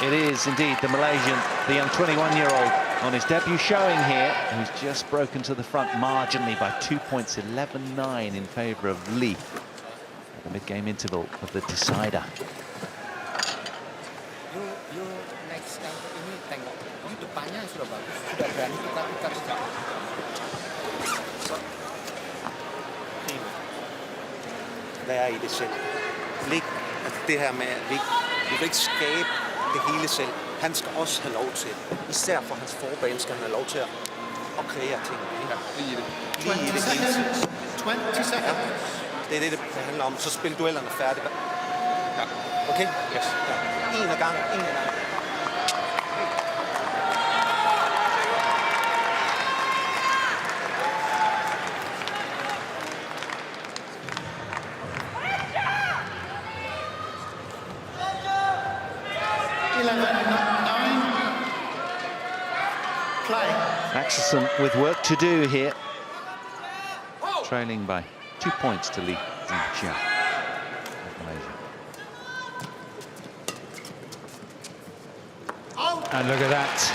it is indeed the Malaysian, the young 21-year-old on his debut showing here, who's just broken to the front marginally by 2 points, 11-9 in favour of Lee at the mid-game interval of the decider. You next time ini tengok di depannya sudah bagus, sudah berani kita sejak. Hvad er i det selv? Lig, altså det her med, at vi vil ikke skabe det hele selv. Han skal også have lov til, især for hans forbane, skal han have lov til at kreere ting. Lige i det. Lige i det hele tiden. 20 seconds. Det er det handler om. Så spil duellerne færdigt. Ja. Okay? Yes. Ja. En ad gangen, en ad gangen. Axelsen with work to do here, trailing by 2 points to Zii Jia of Malaysia. And look at that.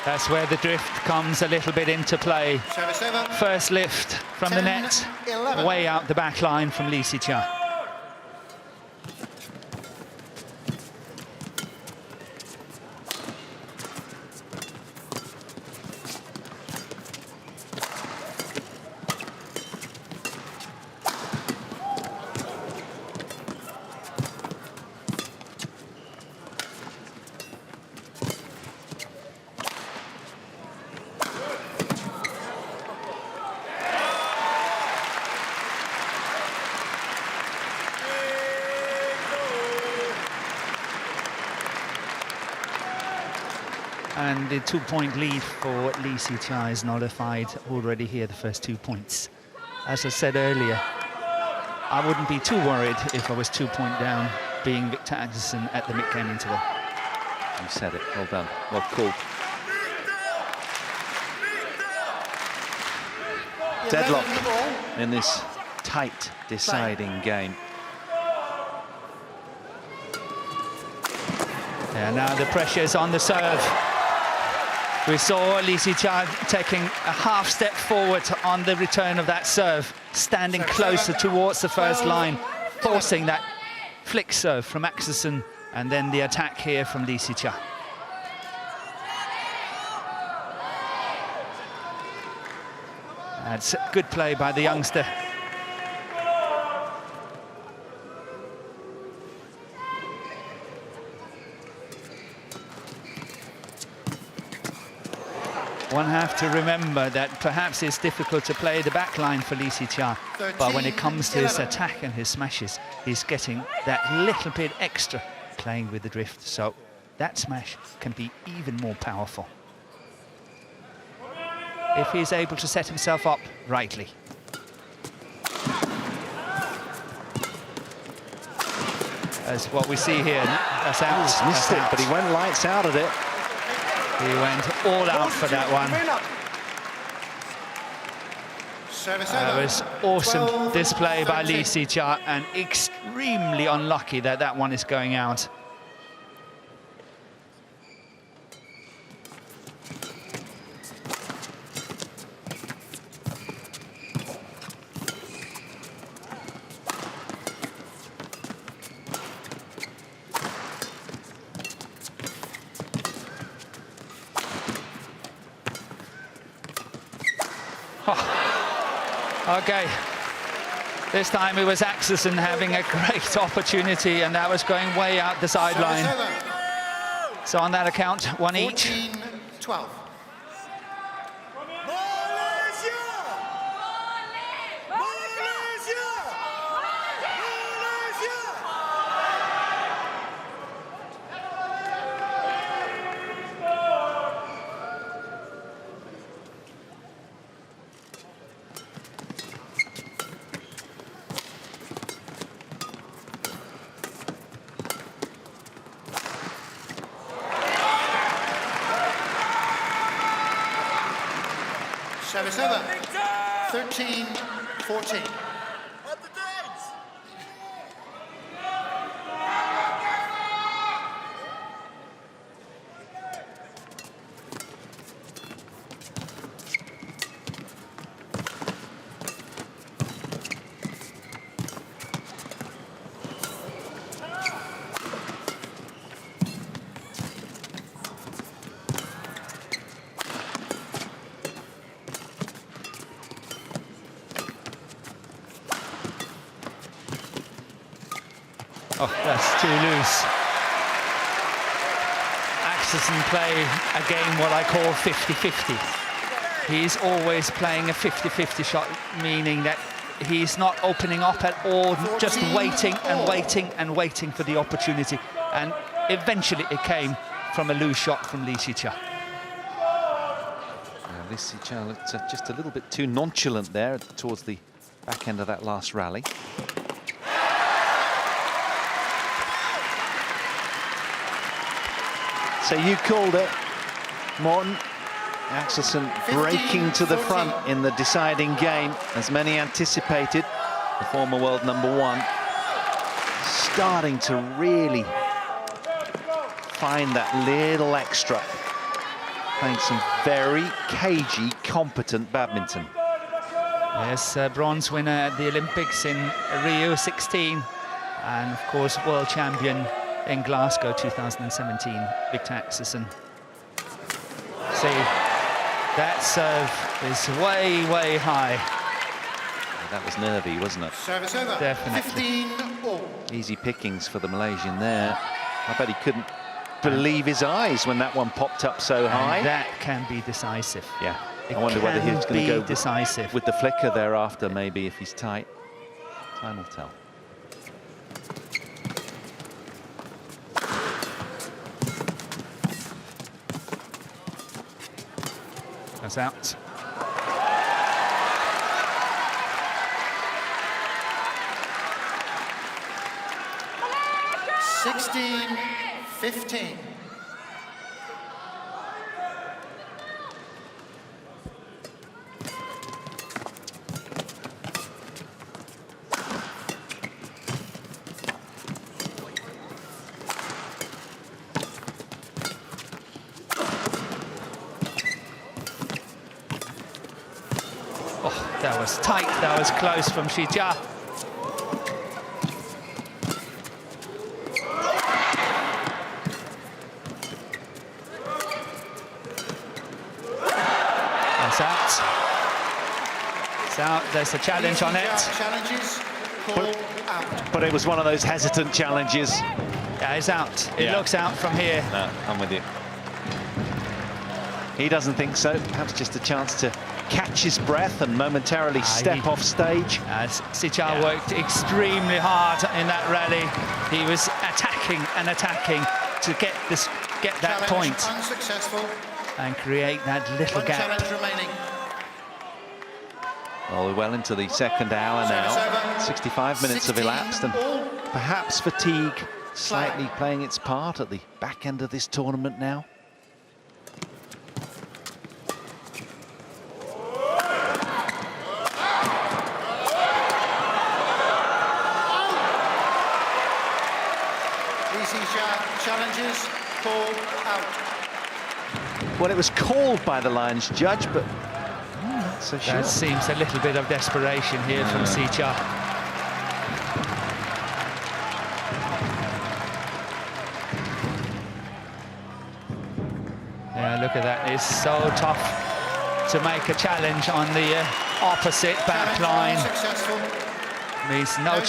That's where the drift comes a little bit into play. First lift from the net, way out the back line from Zii Jia. And the 2-point lead for Zii Jia is nullified already here, the first 2 points. As I said earlier, I wouldn't be too worried if I was 2 point down, being Viktor AXELSEN at the mid-game interval. You said it, well done, well called. Deadlock in this tight, deciding game. Yeah, now the pressure's on the serve. We saw Zii Jia taking a half step forward on the return of that serve, standing closer towards the first line, forcing that flick serve from AXELSEN, and then the attack here from Zii Jia. That's good play by the youngster. One have to remember that perhaps it's difficult to play the back line for Zii Jia, but when it comes to his attack and his smashes, he's getting that little bit extra playing with the drift, so that smash can be even more powerful if he's able to set himself up rightly. As what we see here, that's out. He's missed it, but he went lights out at it. He went all out for that one. That was awesome display by Zii Jia, and extremely unlucky that that one is going out. Okay, this time it was AXELSEN having a great opportunity, and that was going way out the sideline. So on that account, one each. 14-12. Service over. 13-14. Oh, that's too loose. Axelsen play a game what I call 50-50. He's always playing a 50-50 shot, meaning that he's not opening up at all, just waiting and waiting and waiting for the opportunity. And eventually it came from a loose shot from Zii Jia. Zii Jia looked just a little bit too nonchalant there towards the back end of that last rally. So you called it, Morten. Axelsen breaking to the front in the deciding game, as many anticipated. The former world #1 starting to really find that little extra, playing some very cagey, competent badminton. Yes, bronze winner at the Olympics in Rio 16, and of course world champion in Glasgow 2017, Viktor AXELSEN. See, that serve is way, way high. That was nervy, wasn't it? Service over. Definitely. 15-all. Easy pickings for the Malaysian there. I bet he couldn't believe his eyes when that one popped up so high. And that can be decisive. Yeah, I wonder whether he's going to go decisive with the flicker thereafter, maybe, if he's tight. Time will tell. That's out. Sixteen, 15. Oh, that was tight, that was close from Zii Jia. That's out. It's out, there's a challenge on it. Challenges, call out. But it was one of those hesitant challenges. Yeah, it's out. It looks out from here. No, I'm with you. He doesn't think so. Perhaps just a chance to catch his breath and momentarily step off stage. Zii Jia worked extremely hard in that rally. He was attacking and attacking to get that point Unsuccessful. and create that little One gap. challenge remaining. Well, we're well into the second hour now. 65 minutes have elapsed, and perhaps fatigue slightly playing its part at the back end of this tournament now. Zii Jia challenges, call out. Well, it was called by the lines judge, but not so sure. That seems a little bit of desperation here from Zii Jia. Yeah, look at that. It's so tough to make a challenge on the opposite back line. Unsuccessful. Means no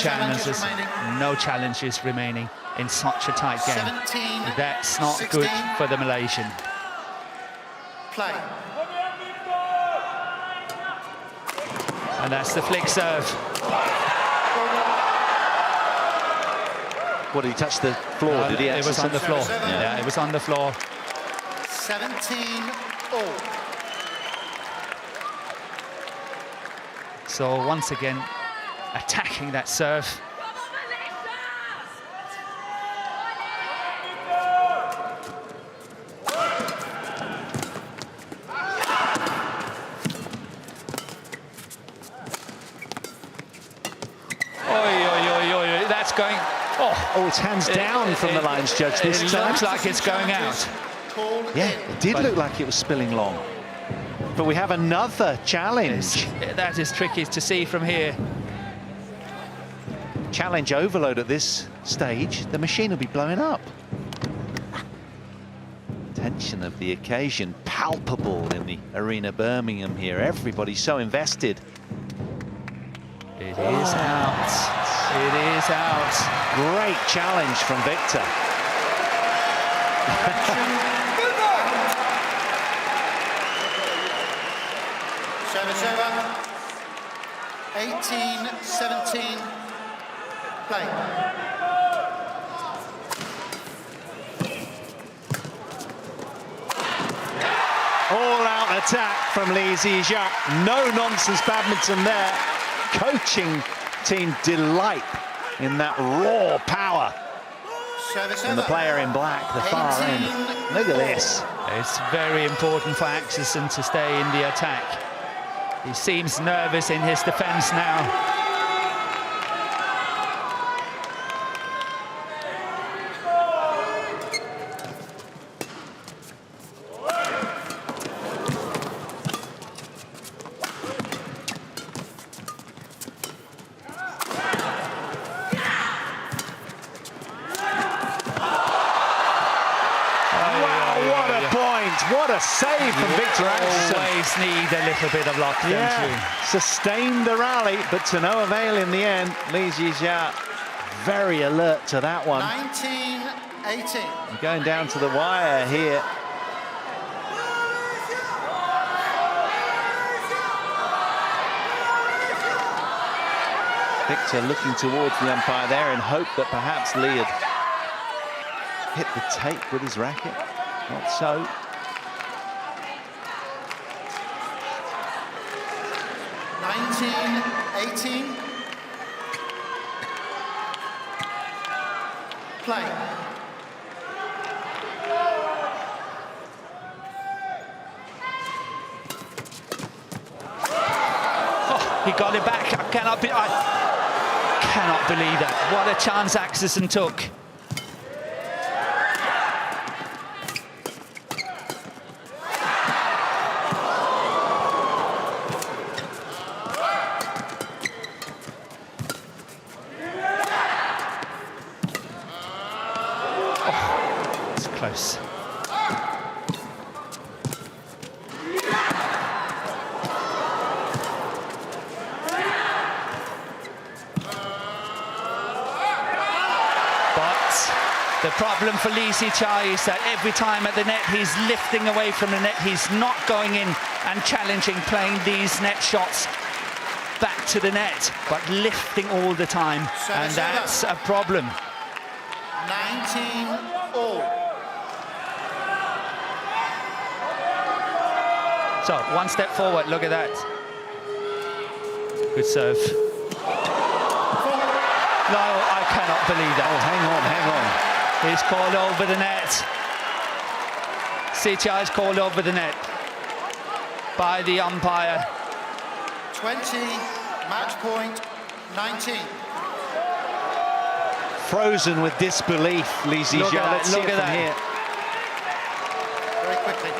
challenges remaining in such a tight game. 17, That's not 16. good for the Malaysian. Play. And that's the flick serve. What, did he touch the floor? Did he? It was on the floor. Yeah, it was on the floor. 17-all. So once again, attacking that serve. That's going. Oh, it's hands down from the lines judge this time. It looks like it's going out. Yeah, it did look like it was spilling long. But we have another challenge. That is tricky to see from here. Challenge overload at this stage. The machine will be blowing up. Tension of the occasion palpable in the arena Birmingham here. Everybody's so invested. It is out. It is out. Great challenge from Viktor. Service over. 18-17. Play. All-out attack from Zii Jia. No-nonsense badminton there. Coaching team delight in that raw power. Service And the over. player in black, the far end. Look at this. It's very important for Axelsen to stay in the attack. He seems nervous in his defense now. What a save from Viktor AXELSEN. Always need a little bit of luck, don't you? Sustained the rally, but to no avail in the end. Zii Jia very alert to that one. 19-18. Going down to the wire here. Viktor looking towards the umpire there in hope that perhaps Lee had hit the tape with his racket. Not so. 19-18. Play. Oh, he got it back. I cannot believe that. What a chance Axelsen took. Close. But the problem for Zii Jia is that every time at the net he's lifting away from the net, he's not going in and challenging, playing these net shots back to the net, but lifting all the time, and that's a problem. 19-all. So, one step forward, look at that. Good serve. No, I cannot believe that. Oh, hang on. He's called over the net. Zii Jia is called over the net by the umpire. 20, match point, 19. Frozen with disbelief, Zii Jia. Let's see it from here. Very quickly.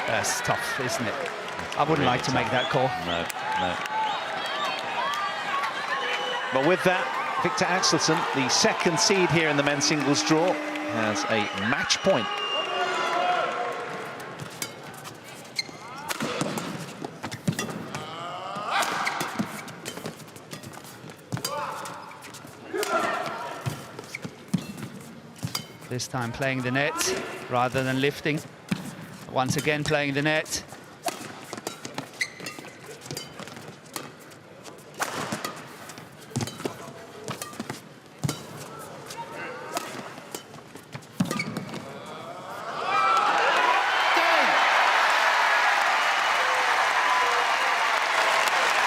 That's tough, isn't it? I wouldn't like to make that call. No. But with that, Viktor AXELSEN, the second seed here in the men's singles draw, has a match point. This time playing the net rather than lifting. Once again playing the net.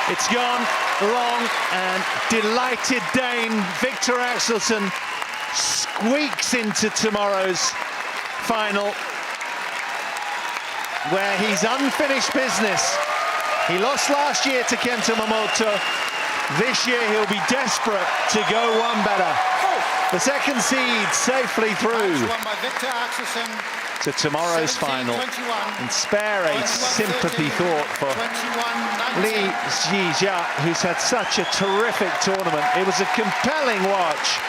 It's gone long, and delighted Dane Viktor AXELSEN squeaks into tomorrow's final, where he's unfinished business. He lost last year to Kento Momota. This year he'll be desperate to go one better. The second seed safely through Won by Viktor AXELSEN. to tomorrow's final, and spare a sympathy thought for Zii Jia, who's had such a terrific tournament. It was a compelling watch.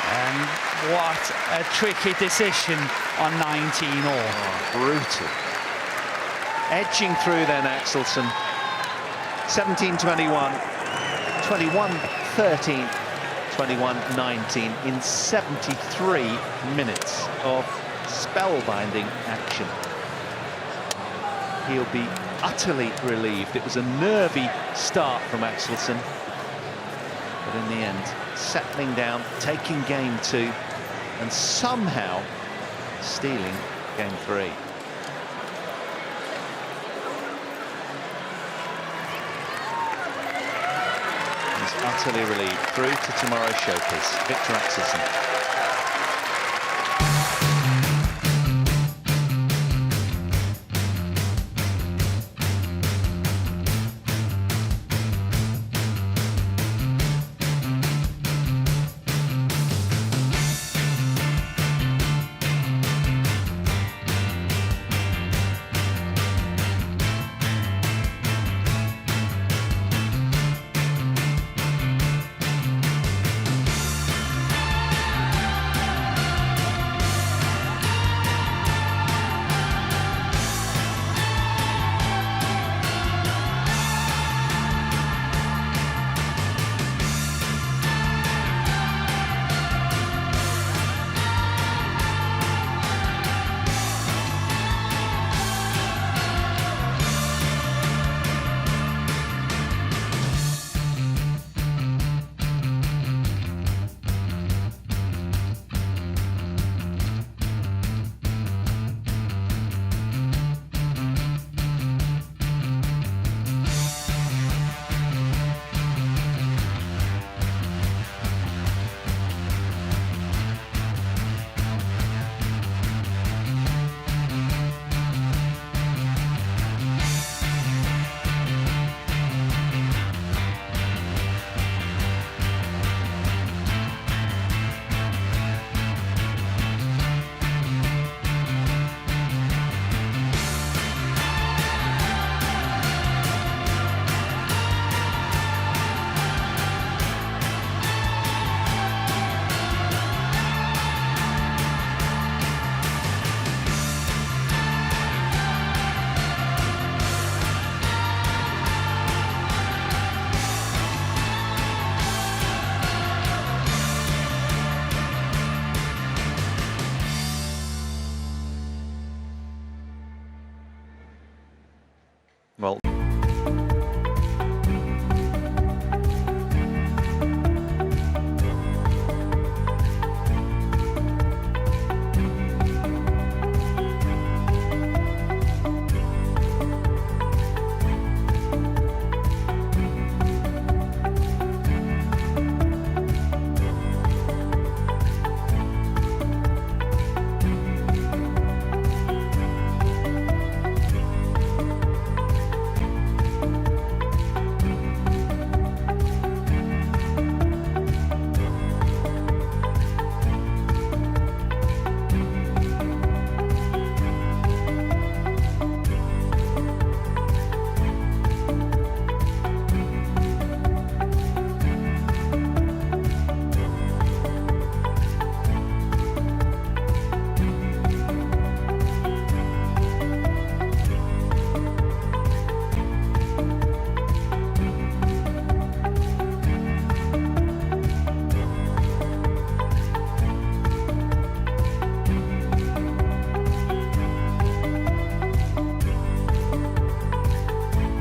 And what a tricky decision on 19-all. Oh, brutal. Edging through then, AXELSEN. 17-21, 21-14. 21-13, 21-19 in 73 minutes of spellbinding action. He'll be utterly relieved. It was a nervy start from Axelsen, but in the end, settling down, taking game 2, and somehow stealing game 3. He's utterly relieved. Through to tomorrow's showpiece, Viktor AXELSEN.